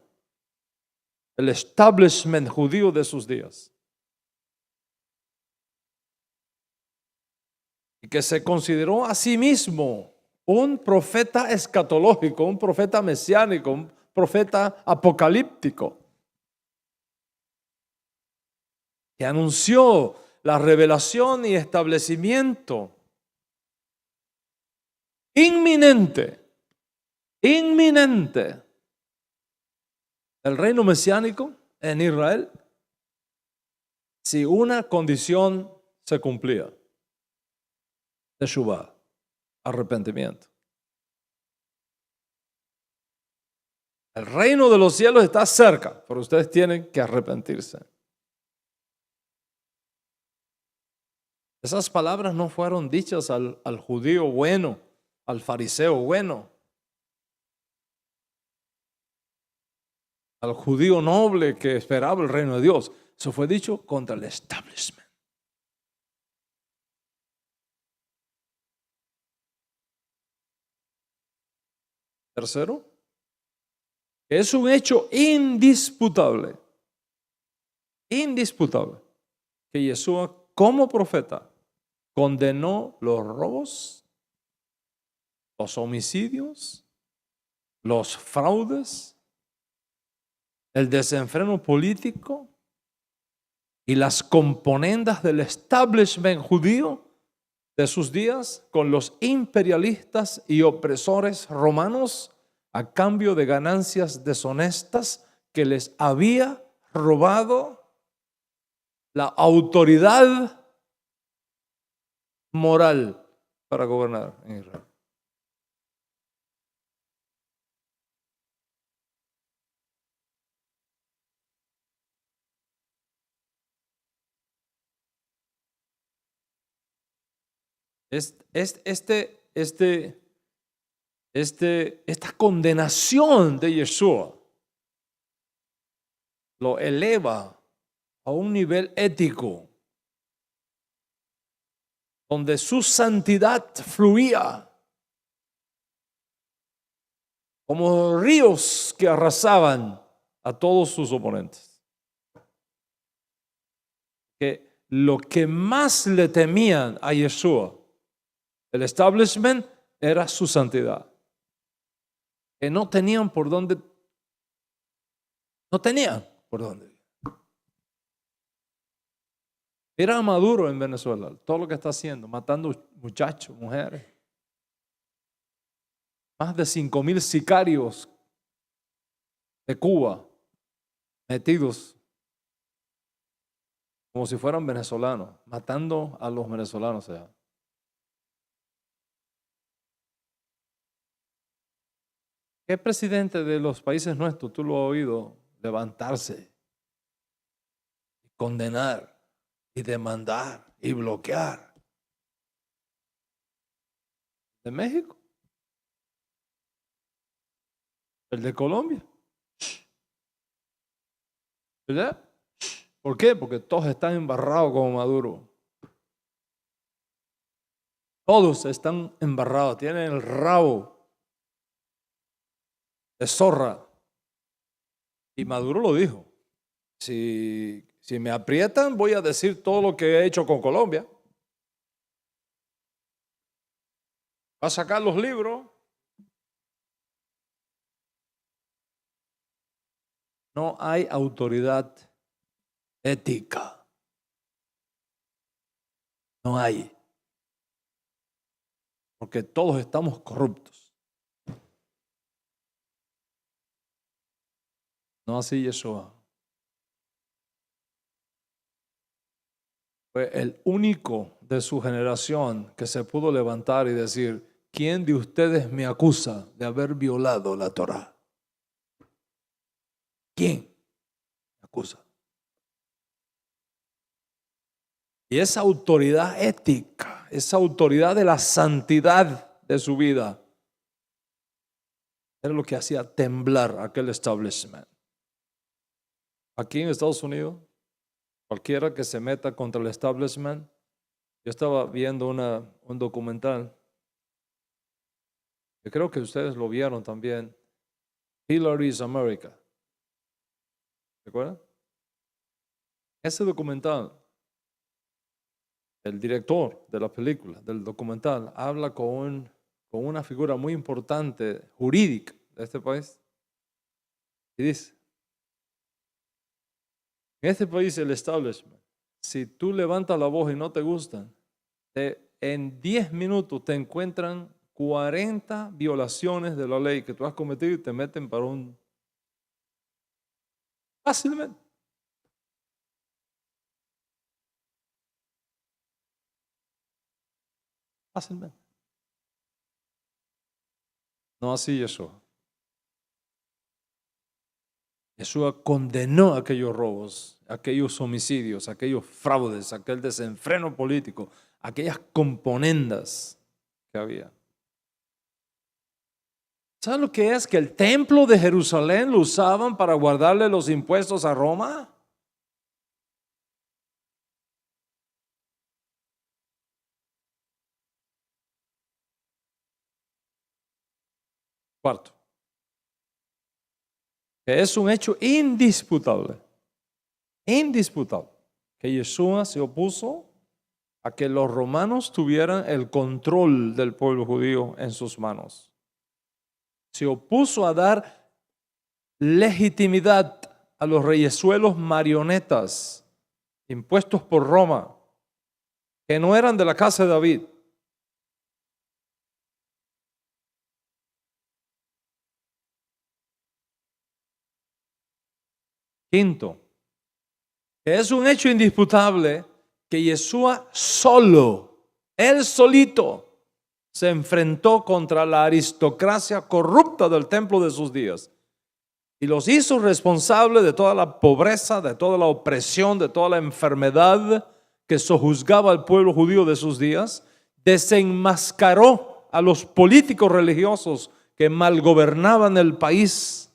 el establishment judío de sus días. Y que se consideró a sí mismo un profeta escatológico, un profeta mesiánico, un profeta apocalíptico, que anunció la revelación y establecimiento inminente del reino mesiánico en Israel si una condición se cumplía: teshuvah, arrepentimiento. El reino de los cielos está cerca, pero ustedes tienen que arrepentirse. Esas palabras no fueron dichas al judío bueno, al fariseo bueno. al judío noble que esperaba el reino de Dios. Eso fue dicho contra el establishment. Tercero, es un hecho indisputable, que Yeshua como profeta condenó los robos, los homicidios, los fraudes, el desenfreno político y las componendas del establishment judío de sus días con los imperialistas y opresores romanos a cambio de ganancias deshonestas que les había robado la autoridad moral para gobernar en Israel. Esta condenación de Yeshua lo eleva a un nivel ético donde su santidad fluía como ríos que arrasaban a todos sus oponentes. Que lo que más le temían a Yeshua, el establishment, era su santidad. Que no tenían por dónde. Mira a Maduro en Venezuela, todo lo que está haciendo, matando muchachos, mujeres. Más de 5,000 sicarios de Cuba metidos como si fueran venezolanos, matando a los venezolanos allá. ¿Qué presidente de los países nuestros tú lo has oído levantarse, condenar y demandar y bloquear? ¿De México? ¿El de Colombia? ¿Verdad? ¿Por qué? Porque todos están embarrados como Maduro. Todos están embarrados, tienen el rabo de zorra. Y Maduro lo dijo. Si me aprietan, voy a decir todo lo que he hecho con Colombia. Va a sacar los libros. No hay autoridad ética. No hay. Porque todos estamos corruptos. No así Yeshua. Fue el único de su generación que se pudo levantar y decir: ¿quién de ustedes me acusa de haber violado la Torá? ¿Quién me acusa? Y esa autoridad ética, esa autoridad de la santidad de su vida, era lo que hacía temblar aquel establishment. Aquí en Estados Unidos, cualquiera que se meta contra el establishment, yo estaba viendo un documental, yo creo que ustedes lo vieron también, Hillary's America. ¿Se acuerdan? Ese documental, el director de la película, del documental, habla con una figura muy importante jurídica de este país y dice: en este país el establishment, si tú levantas la voz y no te gustan, en 10 minutos te encuentran 40 violaciones de la ley que tú has cometido y te meten para un... Fácilmente. Fácilmente. No así Yeshua. Yeshua condenó aquellos robos, aquellos homicidios, aquellos fraudes, aquel desenfreno político, aquellas componendas que había. ¿Saben lo que es? Que el templo de Jerusalén lo usaban para guardarle los impuestos a Roma. Cuarto, que es un hecho indisputable, que Yeshua se opuso a que los romanos tuvieran el control del pueblo judío en sus manos. Se opuso a dar legitimidad a los reyesuelos marionetas impuestos por Roma, que no eran de la casa de David. Quinto, que es un hecho indisputable que Yeshua solo, él solito, se enfrentó contra la aristocracia corrupta del templo de sus días y los hizo responsables de toda la pobreza, de toda la opresión, de toda la enfermedad que sojuzgaba al pueblo judío de sus días. Desenmascaró a los políticos religiosos que malgobernaban el país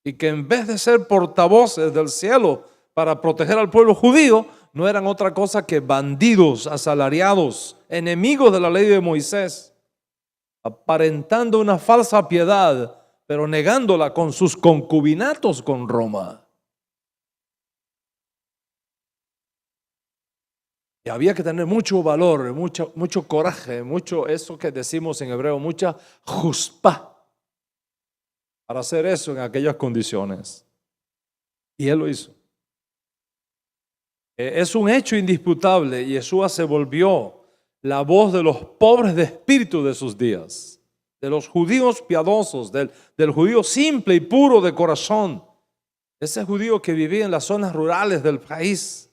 y que en vez de ser portavoces del cielo para proteger al pueblo judío, no eran otra cosa que bandidos, asalariados, enemigos de la ley de Moisés, aparentando una falsa piedad, pero negándola con sus concubinatos con Roma. Y había que tener mucho valor, mucho coraje, mucho eso que decimos en hebreo, mucha juspá para hacer eso en aquellas condiciones. Y él lo hizo. Es un hecho indisputable. Yeshua se volvió la voz de los pobres de espíritu de sus días, de los judíos piadosos, del judío simple y puro de corazón, ese judío que vivía en las zonas rurales del país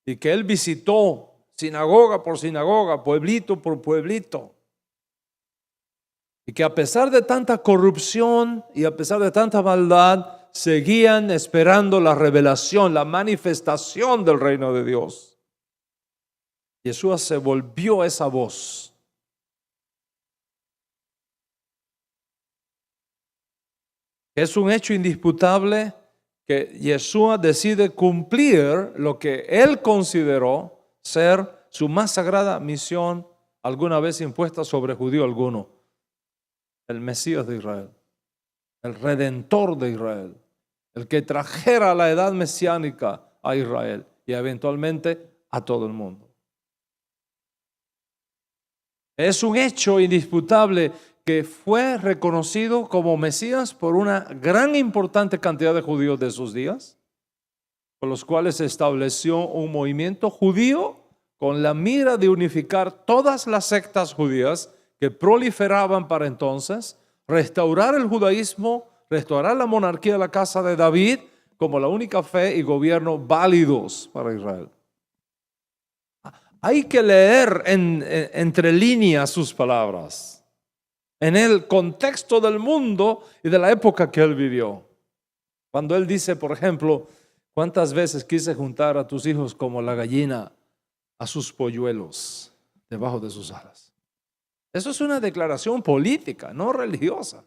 y que él visitó sinagoga por sinagoga, pueblito por pueblito, y que a pesar de tanta corrupción y a pesar de tanta maldad, seguían esperando la revelación, la manifestación del reino de Dios. Yeshua se volvió esa voz. Es un hecho indisputable que Yeshua decide cumplir lo que él consideró ser su más sagrada misión alguna vez impuesta sobre judío alguno: el Mesías de Israel, el Redentor de Israel, el que trajera la edad mesiánica a Israel y eventualmente a todo el mundo. Es un hecho indisputable que fue reconocido como Mesías por una gran importante cantidad de judíos de esos días, con los cuales se estableció un movimiento judío con la mira de unificar todas las sectas judías que proliferaban para entonces, restaurar el judaísmo, restaurar la monarquía de la casa de David como la única fe y gobierno válidos para Israel. Hay que leer entre líneas sus palabras, en el contexto del mundo y de la época que él vivió. Cuando él dice, por ejemplo, ¿cuántas veces quise juntar a tus hijos como la gallina a sus polluelos debajo de sus alas? Eso es una declaración política, no religiosa.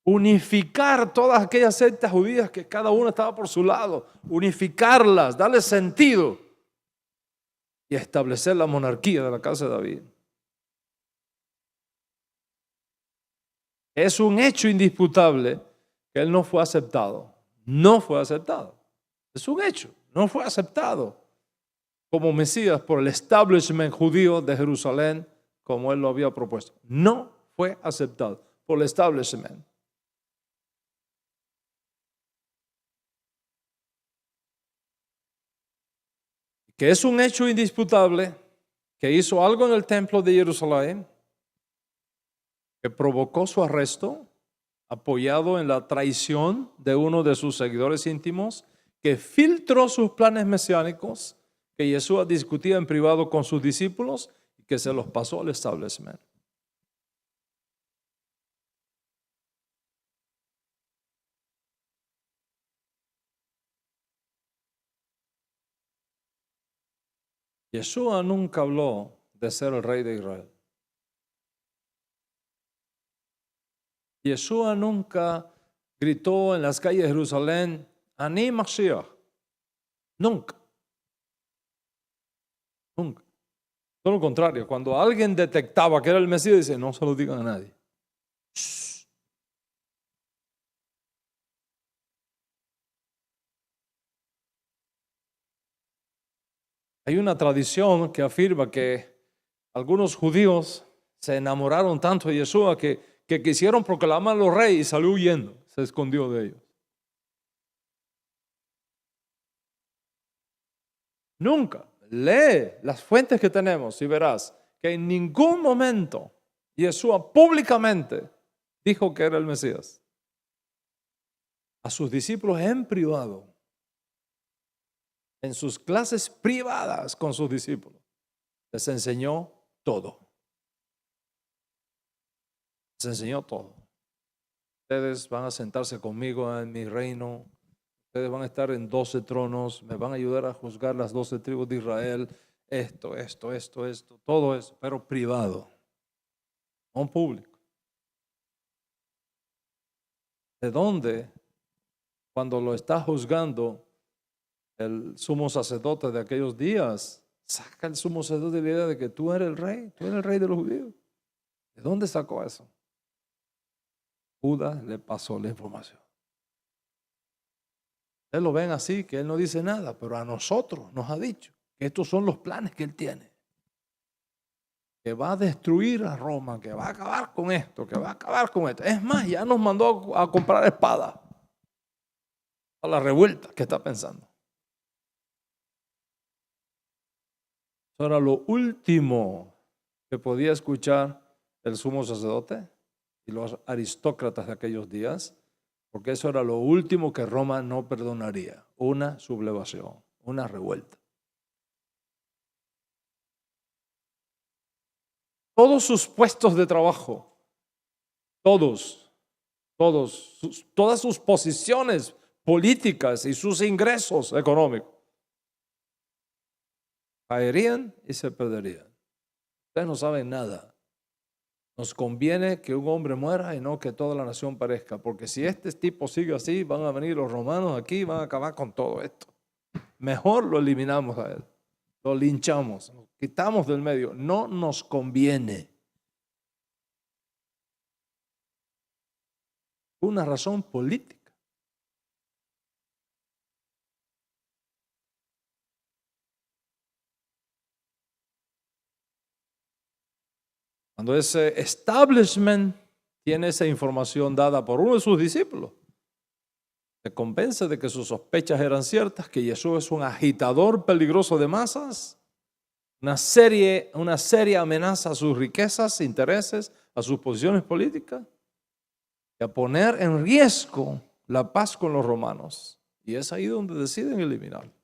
Unificar todas aquellas sectas judías que cada una estaba por su lado, unificarlas, darles sentido y establecer la monarquía de la casa de David. Es un hecho indisputable que él no fue aceptado. No fue aceptado. Es un hecho. No fue aceptado como Mesías por el establishment judío de Jerusalén como él lo había propuesto. No fue aceptado por el establishment. Que es un hecho indisputable que hizo algo en el templo de Jerusalén que provocó su arresto, apoyado en la traición de uno de sus seguidores íntimos, que filtró sus planes mesiánicos, que Yeshua discutía en privado con sus discípulos y que se los pasó al establishment. Yeshua nunca habló de ser el rey de Israel. Yeshua nunca gritó en las calles de Jerusalén, Ani Mashiach. Nunca. Nunca. Todo lo contrario, cuando alguien detectaba que era el Mesías, dice, no se lo digan a nadie. Shh. Hay una tradición que afirma que algunos judíos se enamoraron tanto de Yeshua que quisieron proclamarlo rey y salió huyendo, se escondió de ellos. Nunca. Lee las fuentes que tenemos y verás que en ningún momento Yeshua públicamente dijo que era el Mesías. A sus discípulos en privado, en sus clases privadas con sus discípulos, les enseñó todo. Les enseñó todo. Ustedes van a sentarse conmigo en mi reino. Ustedes van a estar en 12 tronos, me van a ayudar a juzgar las 12 tribus de Israel, esto, todo eso, pero privado, no público. ¿De dónde, cuando lo está juzgando el sumo sacerdote de aquellos días, saca el sumo sacerdote la idea de que tú eres el rey de los judíos? ¿De dónde sacó eso? Judas le pasó la información. Ustedes lo ven así, que él no dice nada, pero a nosotros nos ha dicho que estos son los planes que él tiene. Que va a destruir a Roma, que va a acabar con esto, que va a acabar con esto. Es más, ya nos mandó a comprar espadas a la revuelta que está pensando. Eso era lo último que podía escuchar el sumo sacerdote y los aristócratas de aquellos días. Porque eso era lo último que Roma no perdonaría, una sublevación, una revuelta. Todos sus puestos de trabajo, todas sus posiciones políticas y sus ingresos económicos caerían y se perderían. Ustedes no saben nada. Nos conviene que un hombre muera y no que toda la nación perezca, porque si este tipo sigue así, van a venir los romanos aquí y van a acabar con todo esto. Mejor lo eliminamos a él, lo linchamos, lo quitamos del medio. No nos conviene. Una razón política. Cuando ese establishment tiene esa información dada por uno de sus discípulos, se convence de que sus sospechas eran ciertas, que Jesús es un agitador peligroso de masas, una seria amenaza a sus riquezas, intereses, a sus posiciones políticas, y a poner en riesgo la paz con los romanos. Y es ahí donde deciden eliminarlo.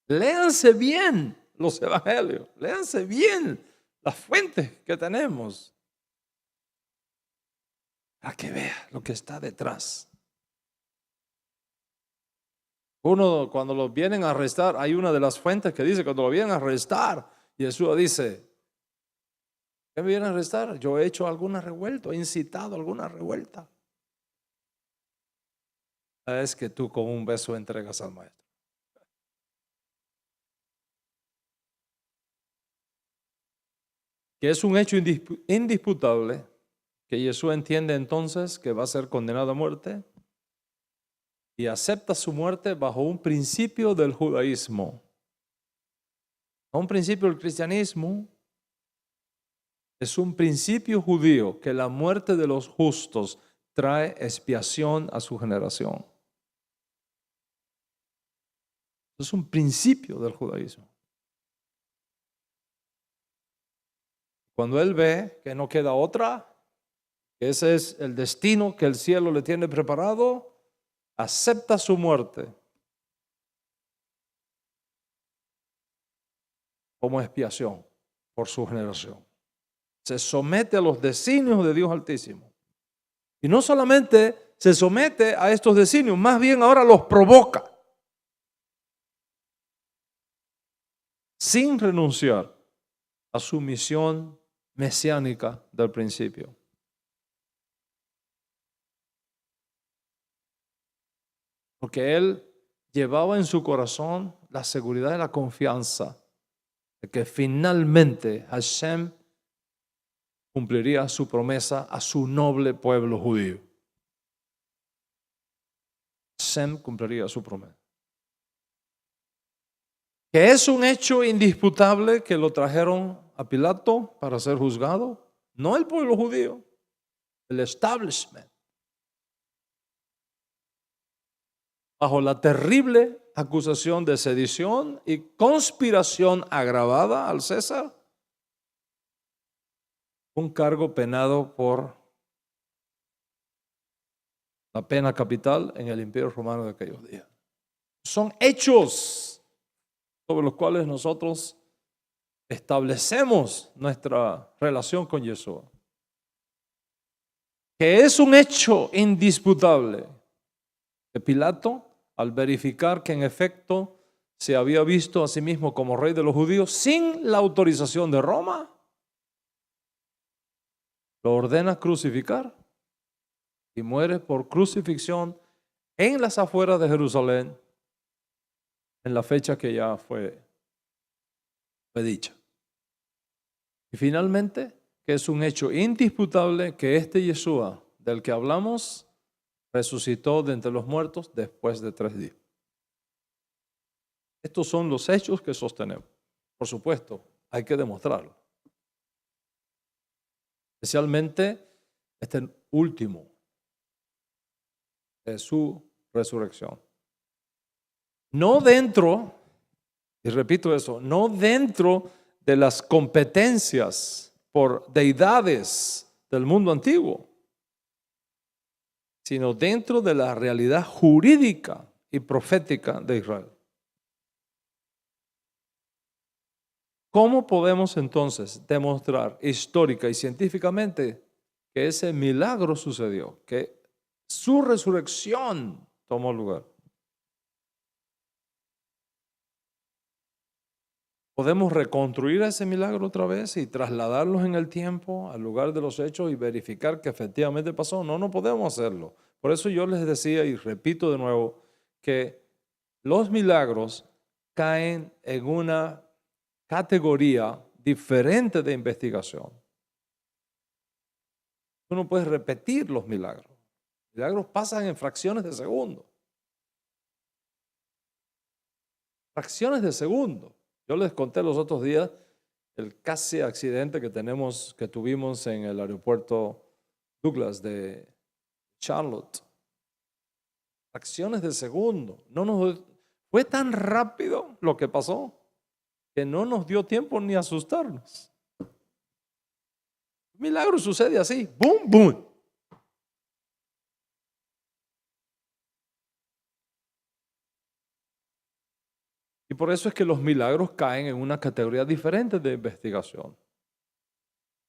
Léanse bien los evangelios, léanse bien las fuentes que tenemos para que vea lo que está detrás. Uno, cuando lo vienen a arrestar, hay una de las fuentes que dice, cuando lo vienen a arrestar, Jesús dice, ¿qué me vienen a arrestar? Yo he hecho alguna revuelta, he incitado alguna revuelta. Es que tú con un beso entregas al maestro. Que es un hecho indisputable, que Jesús entiende entonces que va a ser condenado a muerte y acepta su muerte bajo un principio del judaísmo. No un principio del cristianismo, es un principio judío que la muerte de los justos trae expiación a su generación. Es un principio del judaísmo. Cuando él ve que no queda otra, que ese es el destino que el cielo le tiene preparado, acepta su muerte como expiación por su generación. Se somete a los designios de Dios Altísimo. Y no solamente se somete a estos designios, más bien ahora los provoca. sin renunciar a su misión mesiánica del principio. Porque él llevaba en su corazón la seguridad y la confianza de que finalmente Hashem cumpliría su promesa a su noble pueblo judío. Hashem cumpliría su promesa. Que es un hecho indisputable que lo trajeron a Pilato para ser juzgado, no el pueblo judío, el establishment, bajo la terrible acusación de sedición y conspiración agravada al César, un cargo penado por la pena capital en el Imperio Romano de aquellos días. Son hechos sobre los cuales nosotros establecemos nuestra relación con Yeshua. Que es un hecho indisputable que Pilato, al verificar que en efecto se había visto a sí mismo como rey de los judíos sin la autorización de Roma, lo ordena crucificar y muere por crucifixión en las afueras de Jerusalén en la fecha que ya fue dicha. Y finalmente, que es un hecho indisputable que este Yeshua del que hablamos resucitó de entre los muertos después de 3 días. Estos son los hechos que sostenemos. Por supuesto, hay que demostrarlo. Especialmente este último de su resurrección. No dentro, y repito eso, no dentro de las competencias por deidades del mundo antiguo, sino dentro de la realidad jurídica y profética de Israel. ¿Cómo podemos entonces demostrar histórica y científicamente que ese milagro sucedió, que su resurrección tomó lugar? Podemos reconstruir ese milagro otra vez y trasladarlos en el tiempo al lugar de los hechos y verificar que efectivamente pasó. No podemos hacerlo. Por eso yo les decía y repito de nuevo que los milagros caen en una categoría diferente de investigación. Tú no puedes repetir los milagros. Los milagros pasan en fracciones de segundo. Fracciones de segundo. Yo les conté los otros días el casi accidente que tuvimos en el aeropuerto Douglas de Charlotte. Fracciones de segundo. Fue tan rápido lo que pasó que no nos dio tiempo ni asustarnos. Un milagro sucede así, boom, boom. Y por eso es que los milagros caen en una categoría diferente de investigación.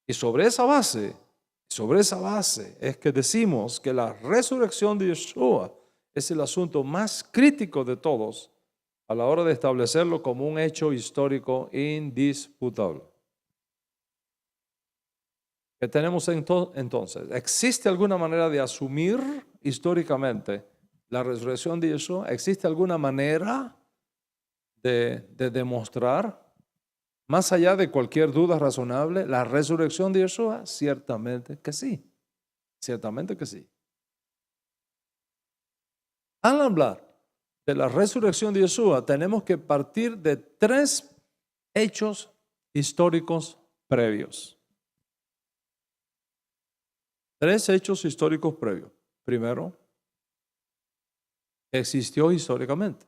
Y sobre esa base es que decimos que la resurrección de Yeshua es el asunto más crítico de todos a la hora de establecerlo como un hecho histórico indisputable. ¿Qué tenemos entonces? ¿Existe alguna manera de asumir históricamente la resurrección de Yeshua? ¿Existe alguna manera de demostrar, más allá de cualquier duda razonable, la resurrección de Yeshua? Ciertamente que sí. Ciertamente que sí. Al hablar de la resurrección de Yeshua, tenemos que partir de 3 hechos históricos previos. 3 hechos históricos previos. Primero, existió históricamente.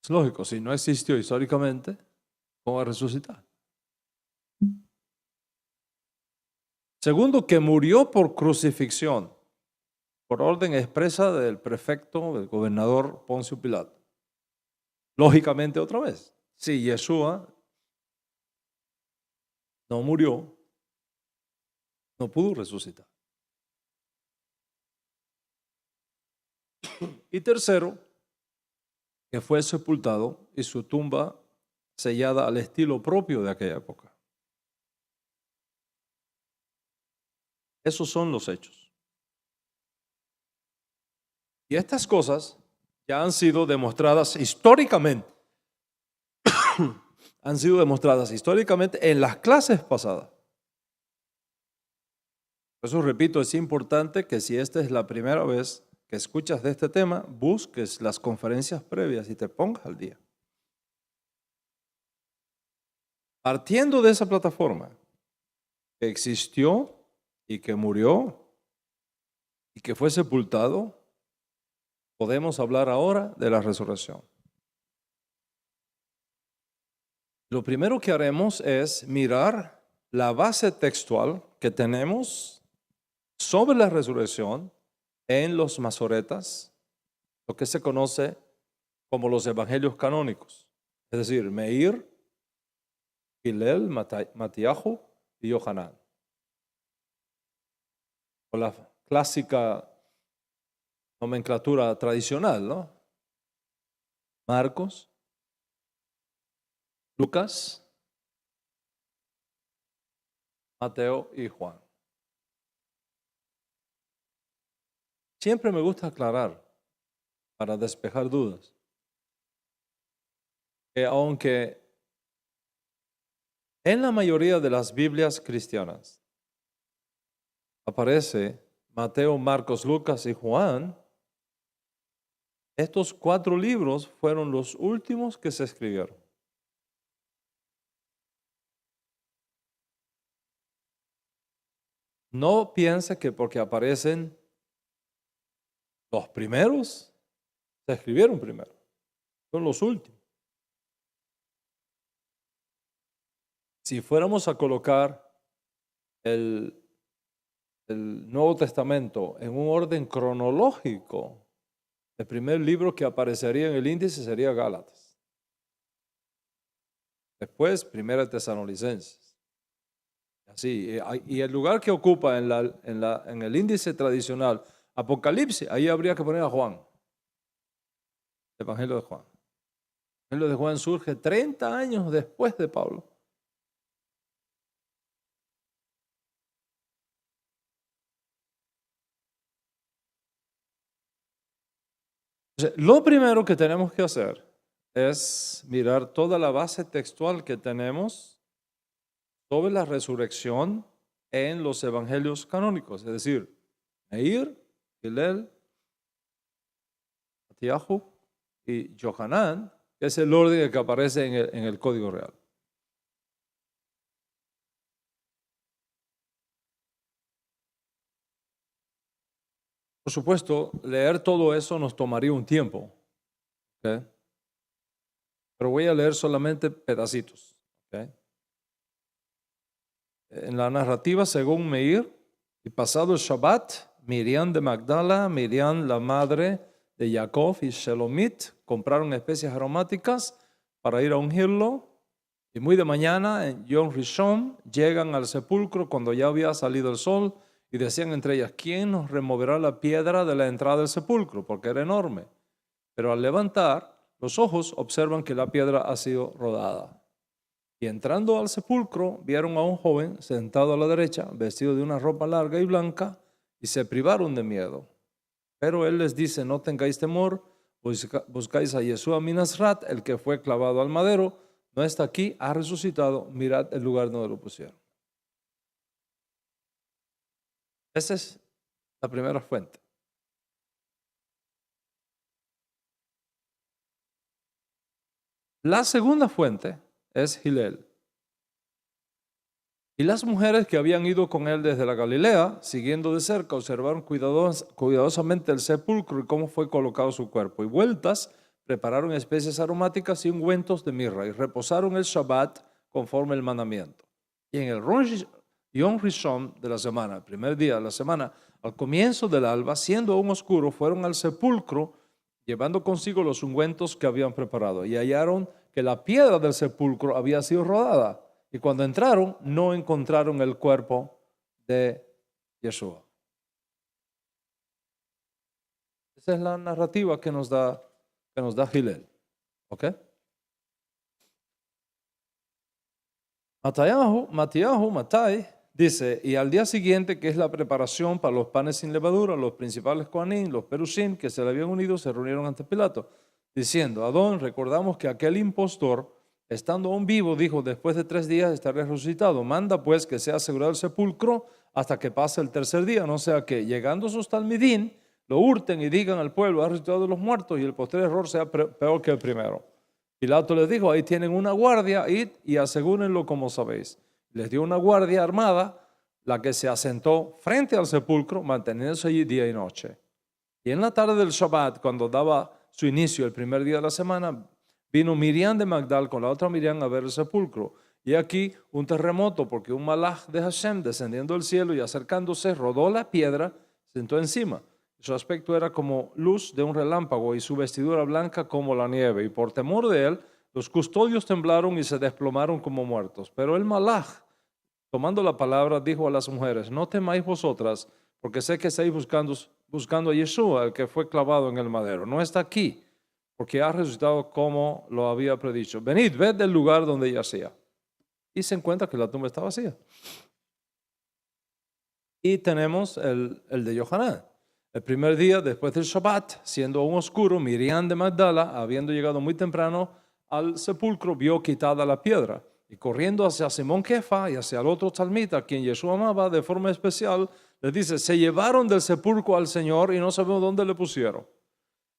Es lógico, si no existió históricamente, ¿cómo va a resucitar? Segundo, que murió por crucifixión, por orden expresa del prefecto, del gobernador Poncio Pilato. Lógicamente, otra vez, si Yeshua no murió, no pudo resucitar. Y tercero, que fue sepultado y su tumba sellada al estilo propio de aquella época. Esos son los hechos. Y estas cosas ya han sido demostradas históricamente. Han sido demostradas históricamente en las clases pasadas. Por eso repito, es importante que si esta es la primera vez que escuchas de este tema, busques las conferencias previas y te pongas al día. Partiendo de esa plataforma que existió y que murió y que fue sepultado, podemos hablar ahora de la resurrección. Lo primero que haremos es mirar la base textual que tenemos sobre la resurrección en los masoretas, lo que se conoce como los evangelios canónicos, es decir, Meir, Hillel, Matiahu y Yohanan. O la clásica nomenclatura tradicional, ¿no? Marcos, Lucas, Mateo y Juan. Siempre me gusta aclarar, para despejar dudas, que aunque en la mayoría de las Biblias cristianas aparece Mateo, Marcos, Lucas y Juan, estos 4 libros fueron los últimos que se escribieron. No piense que porque aparecen los primeros, se escribieron primero. Son los últimos. Si fuéramos a colocar el Nuevo Testamento en un orden cronológico, el primer libro que aparecería en el índice sería Gálatas. Después, Primera Tesalonicenses. Así, y el lugar que ocupa en el índice tradicional, Apocalipsis, ahí habría que poner a Juan. El Evangelio de Juan. El Evangelio de Juan surge 30 años después de Pablo. Entonces, lo primero que tenemos que hacer es mirar toda la base textual que tenemos sobre la resurrección en los evangelios canónicos, es decir, Meir, Hillel, Matiahu y Yohanan, que es el orden que aparece en el Código Real. Por supuesto, leer todo eso nos tomaría un tiempo, ¿okay? Pero voy a leer solamente pedacitos. ¿Okay? En la narrativa, según Meir, y pasado el Shabbat, Miriam de Magdala, Miriam la madre de Jacob y Shelomit compraron especias aromáticas para ir a ungirlo. Y muy de mañana, en Yom Rishon, llegan al sepulcro cuando ya había salido el sol y decían entre ellas, ¿quién nos removerá la piedra de la entrada del sepulcro? Porque era enorme. Pero al levantar los ojos, observan que la piedra ha sido rodada. Y entrando al sepulcro, vieron a un joven sentado a la derecha, vestido de una ropa larga y blanca, y se privaron de miedo. Pero él les dice, no tengáis temor, buscáis a Yeshua Minasrat, el que fue clavado al madero, no está aquí, ha resucitado, mirad el lugar donde lo pusieron. Esa es la primera fuente. La segunda fuente es Hillel. Y las mujeres que habían ido con él desde la Galilea, siguiendo de cerca, observaron cuidadosamente el sepulcro y cómo fue colocado su cuerpo. Y vueltas, prepararon especies aromáticas y ungüentos de mirra y reposaron el Shabbat conforme el mandamiento. Y en el Yom Rishon de la semana, el primer día de la semana, al comienzo del alba, siendo aún oscuro, fueron al sepulcro llevando consigo los ungüentos que habían preparado y hallaron que la piedra del sepulcro había sido rodada. Y cuando entraron, no encontraron el cuerpo de Yeshua. Esa es la narrativa que nos da Hillel. ¿Ok? Matai, dice, y al día siguiente, que es la preparación para los panes sin levadura, los principales Coanín, los Perusim, que se le habían unido, se reunieron ante Pilato, diciendo, Adón, recordamos que aquel impostor, estando aún vivo, dijo, después de 3 días estaré resucitado. Manda pues que sea asegurado el sepulcro hasta que pase el tercer día, no sea que llegando sus talmidín, lo hurten y digan al pueblo, ha resucitado de los muertos, y el posterior error sea peor que el primero. Pilato les dijo, ahí tienen una guardia, id y asegúrenlo como sabéis. Les dio una guardia armada, la que se asentó frente al sepulcro, manteniéndose allí día y noche. Y en la tarde del Shabbat, cuando daba su inicio el primer día de la semana, vino Miriam de Magdal con la otra Miriam a ver el sepulcro. Y aquí un terremoto, porque un malaj de Hashem descendiendo del cielo y acercándose, rodó la piedra, sentó encima. Su aspecto era como luz de un relámpago y su vestidura blanca como la nieve. Y por temor de él, los custodios temblaron y se desplomaron como muertos. Pero el malaj, tomando la palabra, dijo a las mujeres, no temáis vosotras, porque sé que estáis buscando a Yeshua, el que fue clavado en el madero. No está aquí, porque ha resucitado como lo había predicho. Venid, ved del lugar donde yacía. Y se encuentra que la tumba está vacía. Y tenemos el de Yohanan. El primer día después del Shabbat, siendo aún oscuro, Miriam de Magdala, habiendo llegado muy temprano al sepulcro, vio quitada la piedra. Y corriendo hacia Simón Kefa y hacia el otro talmita, a quien Jesús amaba de forma especial, les dice, se llevaron del sepulcro al Señor y no sabemos dónde le pusieron.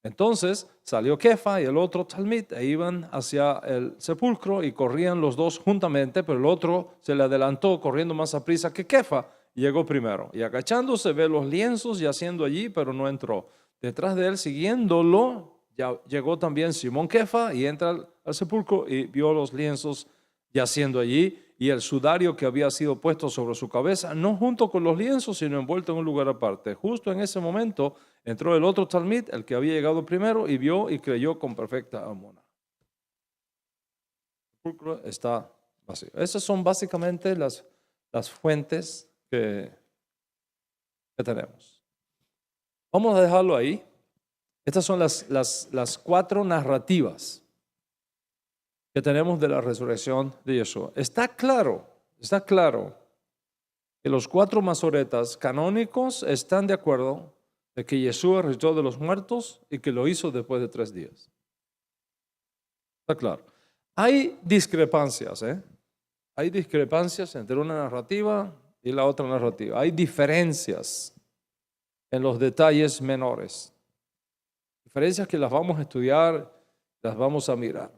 Entonces salió Kefa y el otro talmit e iban hacia el sepulcro y corrían los dos juntamente, pero el otro se le adelantó corriendo más a prisa que Kefa. Llegó primero y agachándose ve los lienzos yaciendo allí, pero no entró. Detrás de él, siguiéndolo, ya llegó también Simón Kefa y entra al sepulcro y vio los lienzos yaciendo allí y el sudario que había sido puesto sobre su cabeza, no junto con los lienzos, sino envuelto en un lugar aparte. Justo en ese momento entró el otro talmid, el que había llegado primero, y vio y creyó con perfecta amona. El sepulcro está vacío. Esas son básicamente las fuentes que tenemos. Vamos a dejarlo ahí. Estas son las 4 narrativas que tenemos de la resurrección de Yeshua. Está claro que los 4 masoretas canónicos están de acuerdo de que Yeshua resucitó de los muertos y que lo hizo después de 3 días. Está claro. Hay discrepancias, Hay discrepancias entre una narrativa y la otra narrativa. Hay diferencias en los detalles menores. Diferencias que las vamos a estudiar, las vamos a mirar.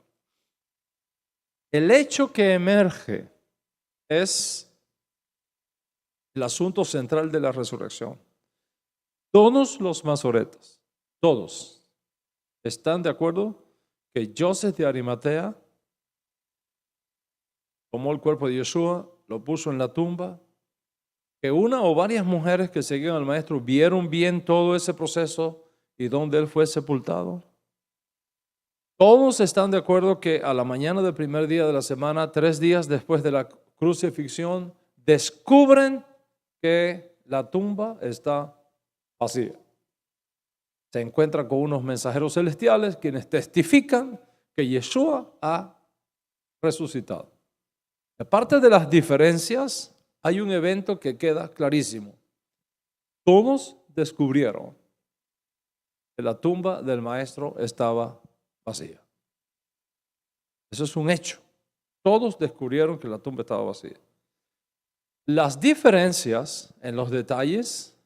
El hecho que emerge es el asunto central de la resurrección. Todos los masoretas, todos, están de acuerdo que Joseph de Arimatea tomó el cuerpo de Yeshua, lo puso en la tumba, que una o varias mujeres que seguían al maestro vieron bien todo ese proceso y donde él fue sepultado. Todos están de acuerdo que a la mañana del primer día de la semana, 3 días después de la crucifixión, descubren que la tumba está vacía. Se encuentran con unos mensajeros celestiales quienes testifican que Yeshua ha resucitado. Aparte de las diferencias, hay un evento que queda clarísimo. Todos descubrieron que la tumba del maestro estaba vacía. Eso es un hecho. Todos descubrieron que la tumba estaba vacía. Las diferencias en los detalles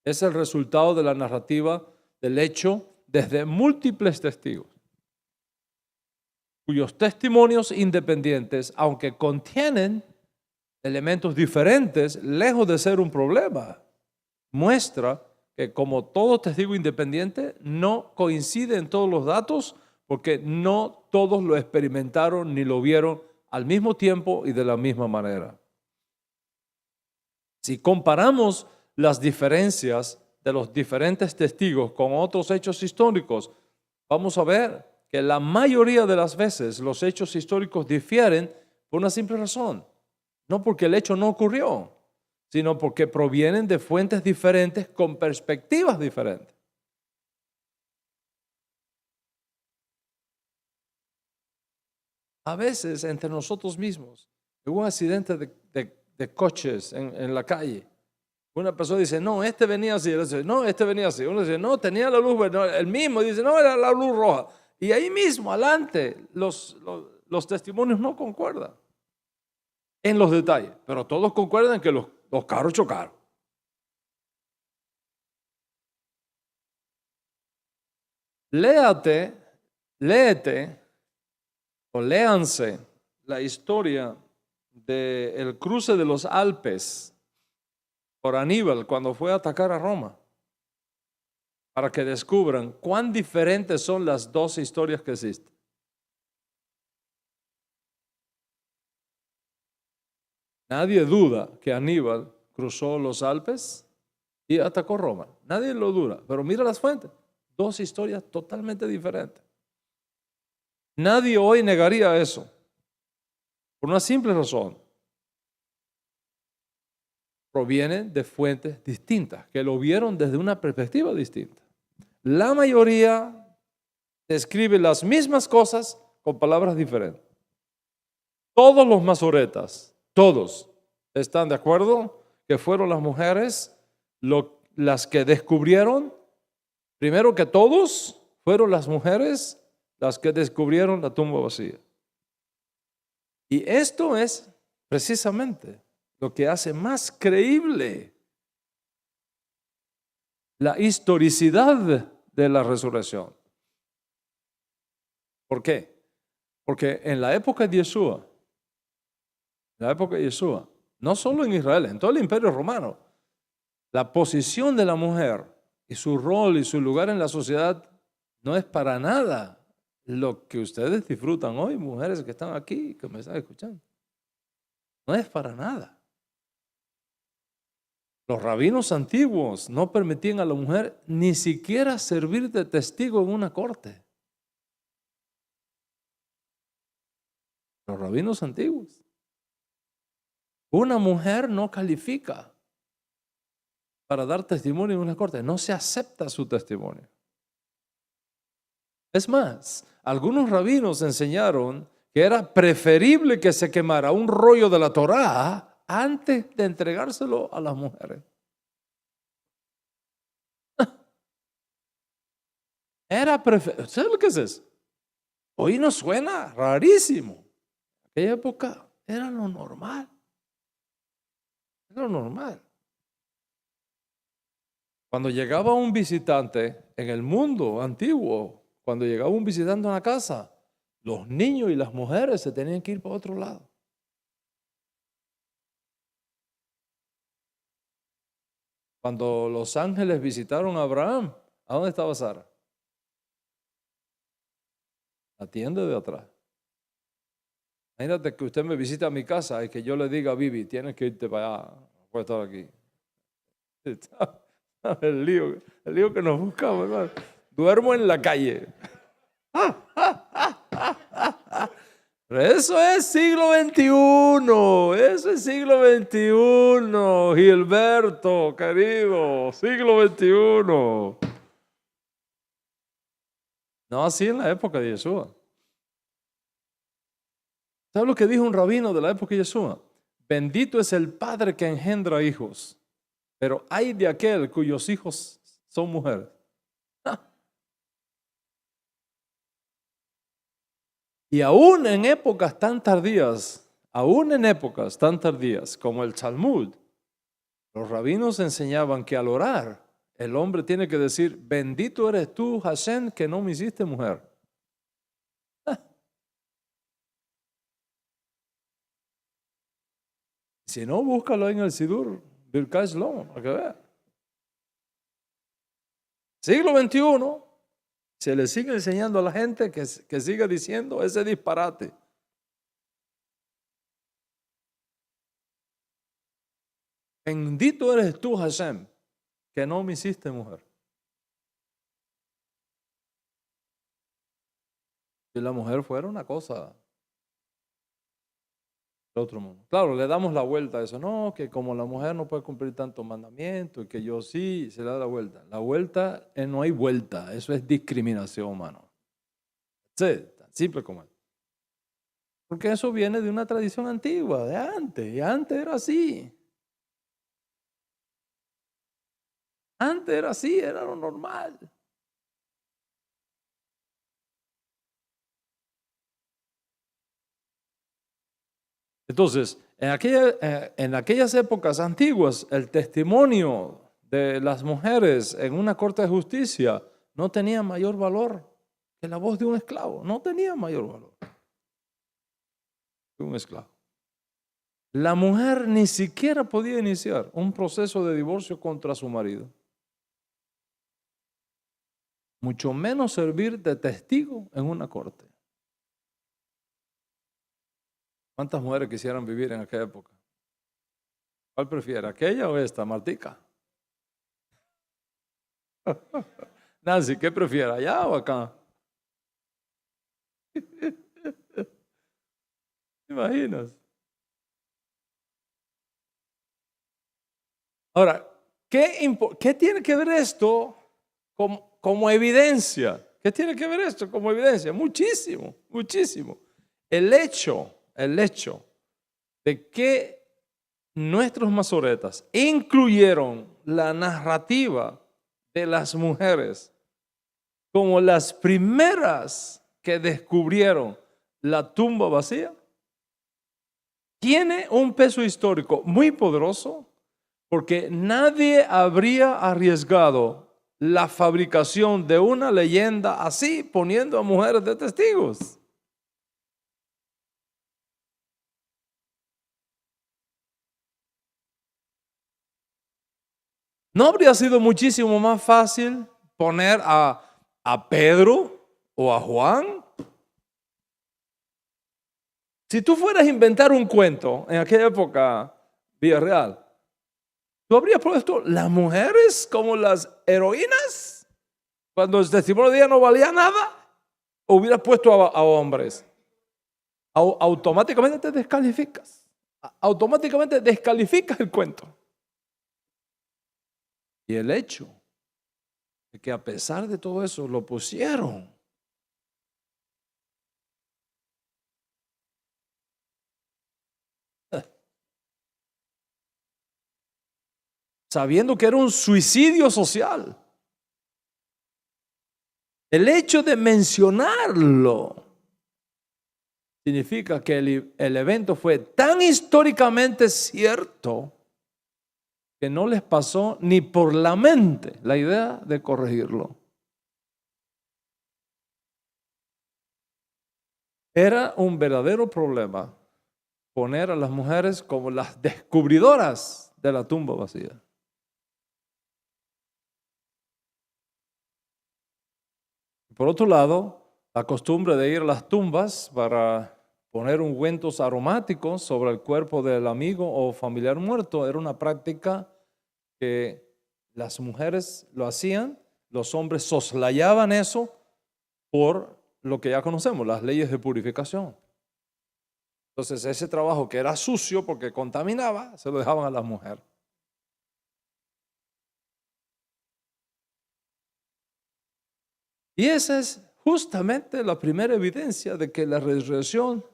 es el resultado de la narrativa del hecho desde múltiples testigos, cuyos testimonios independientes, aunque contienen elementos diferentes, lejos de ser un problema, muestra que como todo testigo independiente no coincide en todos los datos porque no todos lo experimentaron ni lo vieron al mismo tiempo y de la misma manera. Si comparamos las diferencias de los diferentes testigos con otros hechos históricos, vamos a ver que la mayoría de las veces los hechos históricos difieren por una simple razón. No porque el hecho no ocurrió, sino porque provienen de fuentes diferentes con perspectivas diferentes. a veces entre nosotros mismos. Hubo un accidente de coches en la calle. Una persona dice, no, este venía así. Él dice, no, este venía así. Uno dice, no, tenía la luz verde. El mismo dice, no, era la luz roja. Y ahí mismo, adelante, los testimonios no concuerdan en los detalles, pero todos concuerdan que los carros chocaron. Léate o léanse la historia del cruce de los Alpes por Aníbal cuando fue a atacar a Roma, para que descubran cuán diferentes son las dos historias que existen. Nadie duda que Aníbal cruzó los Alpes y atacó Roma. Nadie lo duda, pero mira las fuentes. Dos historias totalmente diferentes. Nadie hoy negaría eso, por una simple razón. Provienen de fuentes distintas, que lo vieron desde una perspectiva distinta. La mayoría describe las mismas cosas con palabras diferentes. Todos los masoretas, todos, están de acuerdo que fueron las mujeres las que descubrieron, primero que todos, fueron las mujeres las que descubrieron la tumba vacía. Y esto es precisamente lo que hace más creíble la historicidad de la resurrección. ¿Por qué? Porque en la época de Yeshua, no solo en Israel, en todo el Imperio Romano, la posición de la mujer y su rol y su lugar en la sociedad no es para nada lo que ustedes disfrutan hoy, mujeres que están aquí, que me están escuchando. No es para nada. Los rabinos antiguos no permitían a la mujer ni siquiera servir de testigo en una corte. Los rabinos antiguos. Una mujer no califica para dar testimonio en una corte. No se acepta su testimonio. Es más, algunos rabinos enseñaron que era preferible que se quemara un rollo de la Torá antes de entregárselo a las mujeres. Era preferible. ¿Sabes lo que es eso? Hoy nos suena rarísimo. En aquella época era lo normal. Era lo normal. Cuando llegaba un visitante en el mundo antiguo, cuando llegaba un visitante a una casa, los niños y las mujeres se tenían que ir para otro lado. Cuando los ángeles visitaron a Abraham, ¿a dónde estaba Sara? La tienda de atrás. Imagínate que usted me visita a mi casa y que yo le diga a Vivi, tienes que irte para allá, no puedes estar aquí. El lío que nos buscamos, hermano. Duermo en la calle. Pero eso es siglo XXI, eso es siglo XXI, Gilberto, querido, siglo XXI. No así en la época de Yeshua. ¿Sabes lo que dijo un rabino de la época de Yeshua? Bendito es el padre que engendra hijos, pero hay de aquel cuyos hijos son mujeres. Y aún en épocas tan tardías, como el Talmud, los rabinos enseñaban que al orar, el hombre tiene que decir, bendito eres tú, Hashem, que no me hiciste mujer. Si no, búscalo en el Sidur, Birkei Shlom, para que vea. Siglo XXI, se le sigue enseñando a la gente que siga diciendo ese disparate. Bendito eres tú, Hashem, que no me hiciste mujer. Si la mujer fuera una cosa de otro mundo. Claro, le damos la vuelta a eso. No, que como la mujer no puede cumplir tantos mandamientos y que yo sí, se le da la vuelta. La vuelta, no hay vuelta. Eso es discriminación, mano. Sí, tan simple como es. Porque eso viene de una tradición antigua, de antes, y antes era así. Antes era así, era lo normal. Entonces, en aquellas épocas antiguas, el testimonio de las mujeres en una corte de justicia no tenía mayor valor que la voz de un esclavo. No tenía mayor valor que un esclavo. La mujer ni siquiera podía iniciar un proceso de divorcio contra su marido, mucho menos servir de testigo en una corte. ¿Cuántas mujeres quisieran vivir en aquella época? ¿Cuál prefiere, aquella o esta, Martica? Nancy, ¿qué prefiere, allá o acá? ¿Te imaginas? Ahora, ¿qué tiene que ver esto como evidencia? ¿Qué tiene que ver esto como evidencia? Muchísimo, muchísimo. El hecho de que nuestros masoretas incluyeron la narrativa de las mujeres como las primeras que descubrieron la tumba vacía, tiene un peso histórico muy poderoso, porque nadie habría arriesgado la fabricación de una leyenda así, poniendo a mujeres de testigos. ¿No habría sido muchísimo más fácil poner a Pedro o a Juan? Si tú fueras a inventar un cuento en aquella época, Villarreal, ¿tú habrías puesto las mujeres como las heroínas cuando el testimonio de ella no valía nada? ¿O hubieras puesto a hombres? Automáticamente te descalificas. Automáticamente descalificas el cuento. Y el hecho de que a pesar de todo eso lo pusieron. Sabiendo que era un suicidio social. El hecho de mencionarlo significa que el evento fue tan históricamente cierto que no les pasó ni por la mente la idea de corregirlo. Era un verdadero problema poner a las mujeres como las descubridoras de la tumba vacía. Por otro lado, la costumbre de ir a las tumbas para poner ungüentos aromáticos sobre el cuerpo del amigo o familiar muerto era una práctica que las mujeres lo hacían, los hombres soslayaban eso por lo que ya conocemos, las leyes de purificación. Entonces ese trabajo que era sucio porque contaminaba, se lo dejaban a las mujeres. Y esa es justamente la primera evidencia de que la resurrección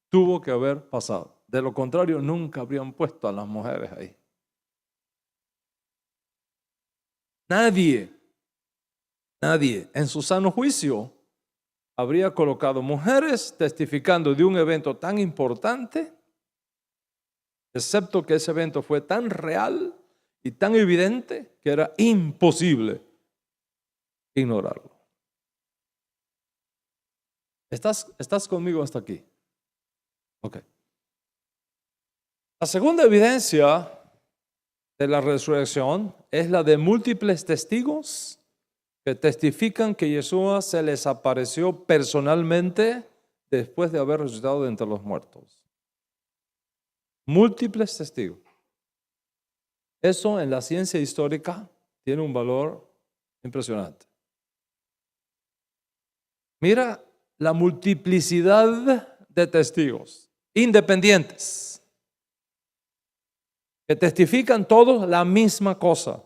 tuvo que haber pasado. De lo contrario, nunca habrían puesto a las mujeres ahí. Nadie en su sano juicio habría colocado mujeres testificando de un evento tan importante, excepto que ese evento fue tan real y tan evidente que era imposible ignorarlo. ¿Estás conmigo hasta aquí? Ok. La segunda evidencia de la resurrección es la de múltiples testigos que testifican que Yeshua se les apareció personalmente después de haber resucitado de entre los muertos. Múltiples testigos. Eso en la ciencia histórica tiene un valor impresionante. Mira la multiplicidad de testigos independientes que testifican todos la misma cosa,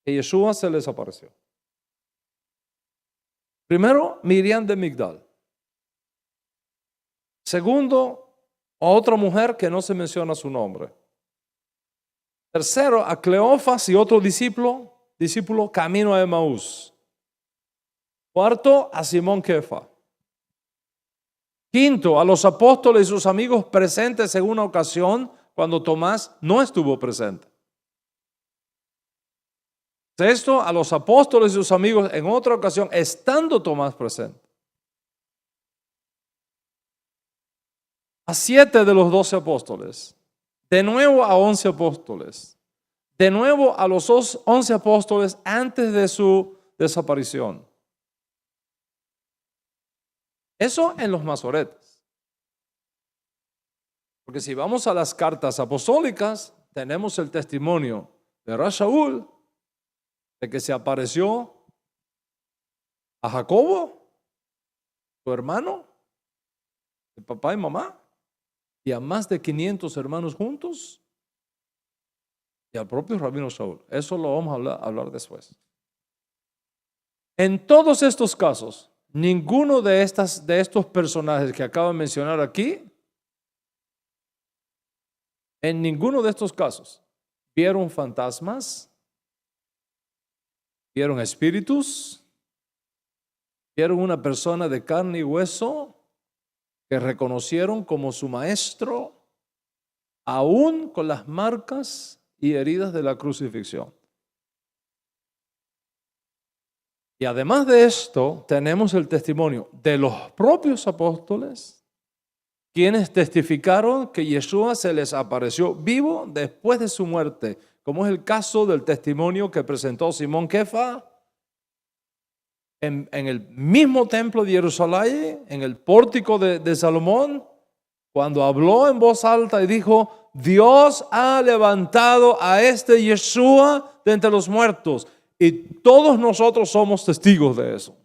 que Yeshua se les apareció. Primero, Miriam de Migdal. Segundo, a otra mujer que no se menciona su nombre. Tercero, a Cleofas y otro discípulo camino a Emaús. Cuarto, a Simón Kefa. Quinto, a los apóstoles y sus amigos presentes en una ocasión cuando Tomás no estuvo presente. Sexto, a los apóstoles y sus amigos en otra ocasión estando Tomás presente. A 7 de los 12 apóstoles. De nuevo a 11 apóstoles. De nuevo a los 11 apóstoles antes de su desaparición. Eso en los masoretes. Porque si vamos a las cartas apostólicas, tenemos el testimonio de Rashaul, de que se apareció a Jacobo, su hermano, de papá y mamá, y a más de 500 hermanos juntos, y al propio Rabino Shaul. Eso lo vamos a hablar después. En todos estos casos, ninguno de estos personajes que acabo de mencionar aquí, en ninguno de estos casos, vieron fantasmas, vieron espíritus, vieron una persona de carne y hueso que reconocieron como su maestro, aún con las marcas y heridas de la crucifixión. Y además de esto, tenemos el testimonio de los propios apóstoles, quienes testificaron que Yeshua se les apareció vivo después de su muerte, como es el caso del testimonio que presentó Simón Kefa en el mismo templo de Jerusalén, en el pórtico de Salomón, cuando habló en voz alta y dijo: Dios ha levantado a este Yeshua de entre los muertos, y todos nosotros somos testigos de eso.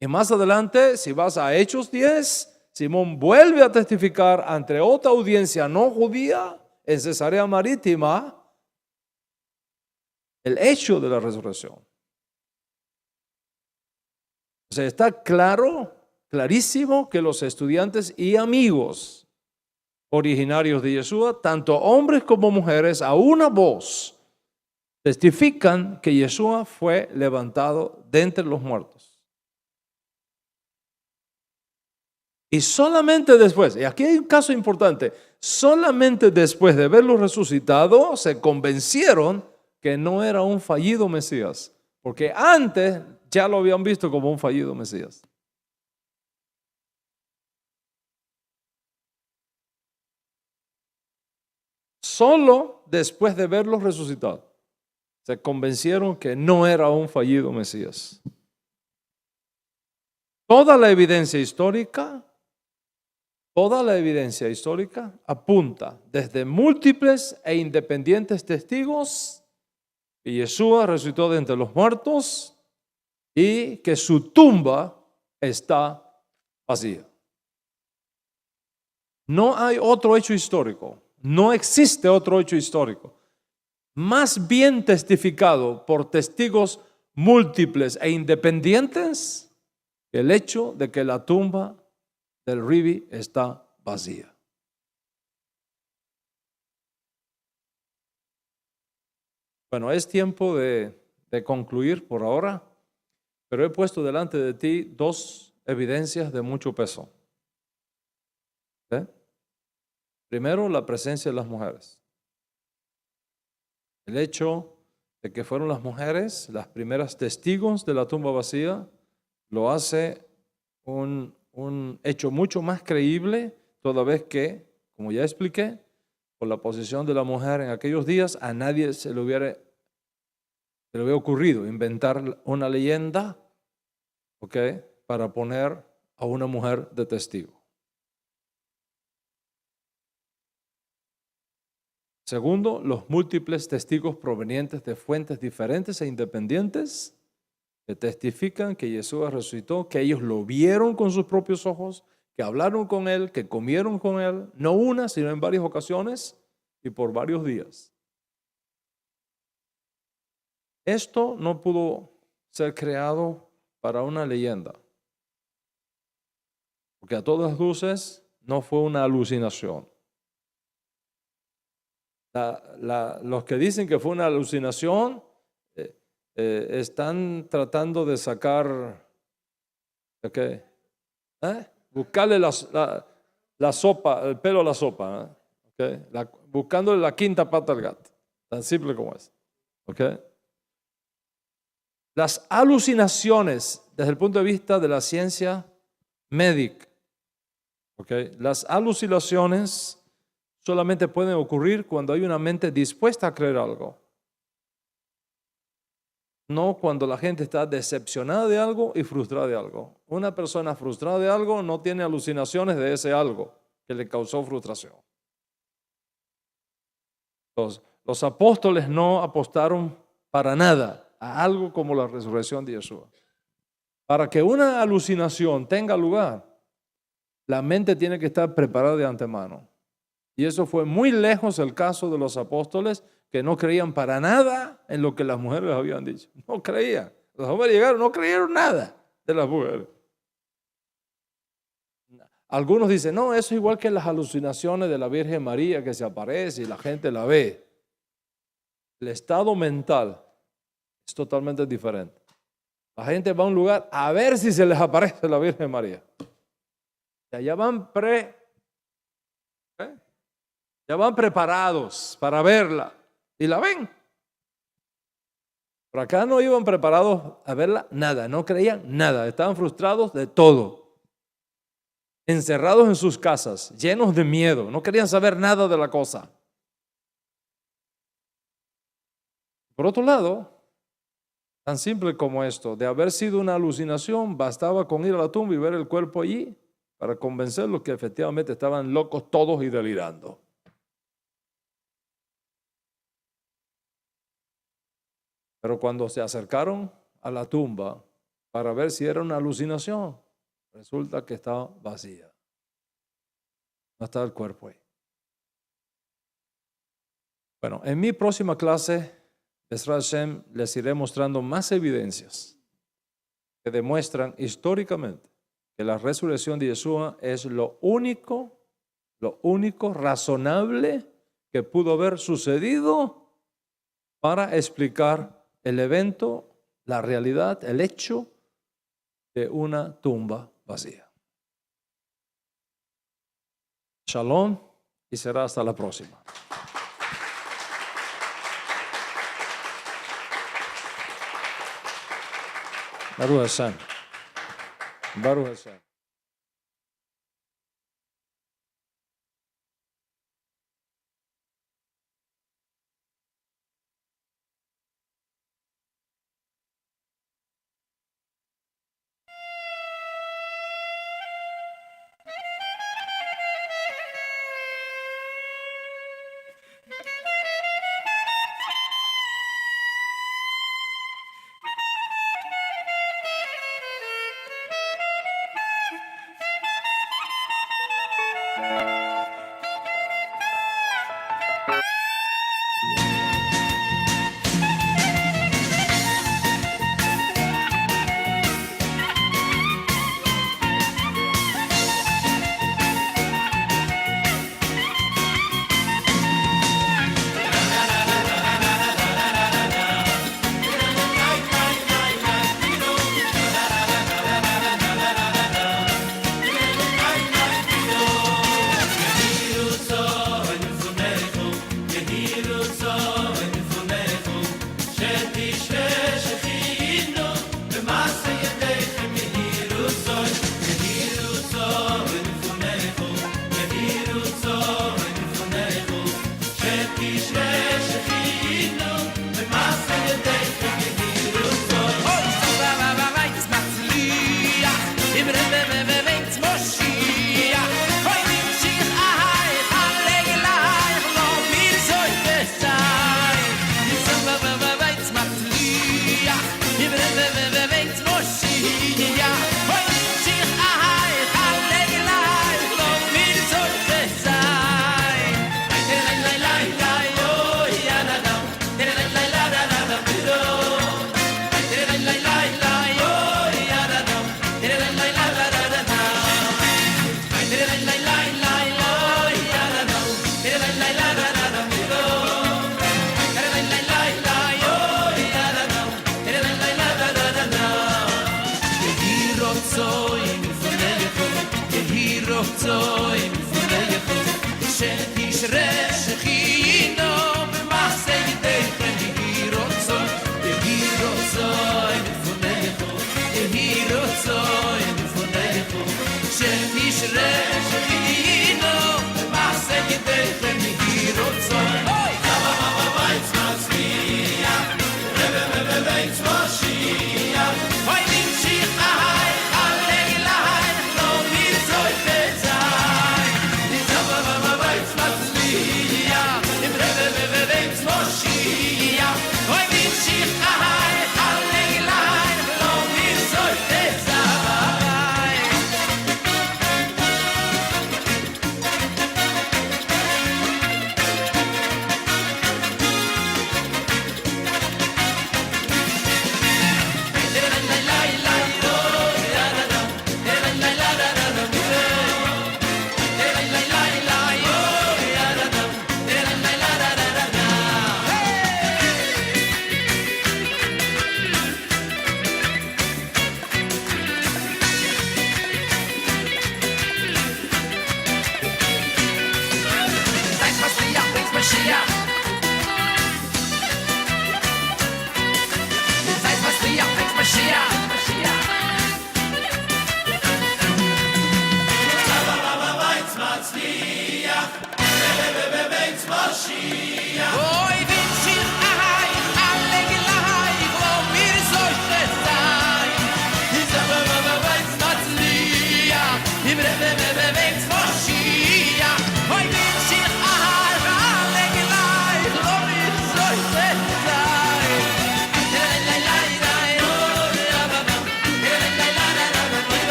Y más adelante, si vas a Hechos 10, Simón vuelve a testificar ante otra audiencia no judía en Cesarea Marítima el hecho de la resurrección. O sea, está clarísimo que los estudiantes y amigos originarios de Yeshua, tanto hombres como mujeres, a una voz testifican que Yeshua fue levantado de entre los muertos. Y solamente después, y aquí hay un caso importante, solamente después de verlo resucitado, se convencieron que no era un fallido Mesías, porque antes ya lo habían visto como un fallido Mesías. Solo después de verlo resucitado, se convencieron que no era un fallido Mesías. Toda la evidencia histórica apunta desde múltiples e independientes testigos que Yeshua resucitó de entre los muertos y que su tumba está vacía. No hay otro hecho histórico, no existe otro hecho histórico más bien testificado por testigos múltiples e independientes que el hecho de que la tumba del Ribi está vacía. Bueno, es tiempo de concluir por ahora, pero he puesto delante de ti dos evidencias de mucho peso. ¿Sí? Primero, la presencia de las mujeres. El hecho de que fueron las mujeres las primeras testigos de la tumba vacía lo hace un hecho mucho más creíble, toda vez que, como ya expliqué, por la posición de la mujer en aquellos días, a nadie se le hubiera ocurrido inventar una leyenda, para poner a una mujer de testigo. Segundo, los múltiples testigos provenientes de fuentes diferentes e independientes que testifican que Jesús resucitó, que ellos lo vieron con sus propios ojos, que hablaron con Él, que comieron con Él, no una, sino en varias ocasiones y por varios días. Esto no pudo ser creado para una leyenda. Porque a todas luces no fue una alucinación. Los que dicen que fue una alucinación están tratando de sacar, buscarle la sopa, el pelo a la sopa, buscándole la quinta pata al gato, tan simple como es. Las alucinaciones desde el punto de vista de la ciencia médica, las alucinaciones solamente pueden ocurrir cuando hay una mente dispuesta a creer algo. No cuando la gente está decepcionada de algo y frustrada de algo. Una persona frustrada de algo no tiene alucinaciones de ese algo que le causó frustración. Los apóstoles no apostaron para nada a algo como la resurrección de Yeshua. Para que una alucinación tenga lugar, la mente tiene que estar preparada de antemano. Y eso fue muy lejos el caso de los apóstoles, que no creían para nada en lo que las mujeres les habían dicho. No creían. Los hombres llegaron, no creyeron nada de las mujeres. Algunos dicen, no, eso es igual que las alucinaciones de la Virgen María, que se aparece y la gente la ve. El estado mental es totalmente diferente. La gente va a un lugar a ver si se les aparece la Virgen María. Ya van preparados para verla y la ven. Por acá no iban preparados a verla nada, no creían nada, estaban frustrados de todo, encerrados en sus casas, llenos de miedo, no querían saber nada de la cosa. Por otro lado, tan simple como esto, de haber sido una alucinación, bastaba con ir a la tumba y ver el cuerpo allí para convencerlos que efectivamente estaban locos todos y delirando. Pero cuando se acercaron a la tumba para ver si era una alucinación, resulta que estaba vacía. No estaba el cuerpo ahí. Bueno, en mi próxima clase, Bezrat Hashem, les iré mostrando más evidencias que demuestran históricamente que la resurrección de Yeshua es lo único razonable que pudo haber sucedido para explicar el evento, la realidad, el hecho de una tumba vacía. Shalom y será hasta la próxima. Baruch Hashem. Baruch Hashem.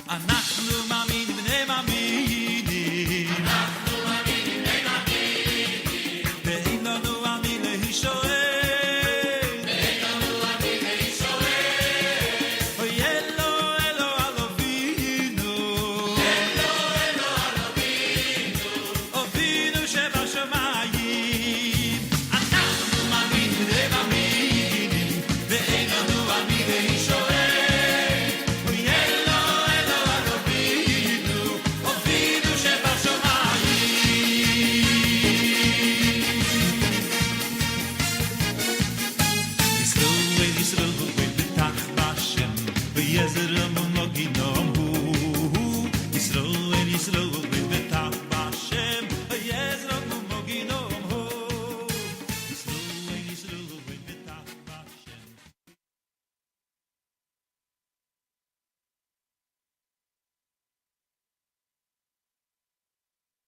אנחנו מאמינים בני מאמינים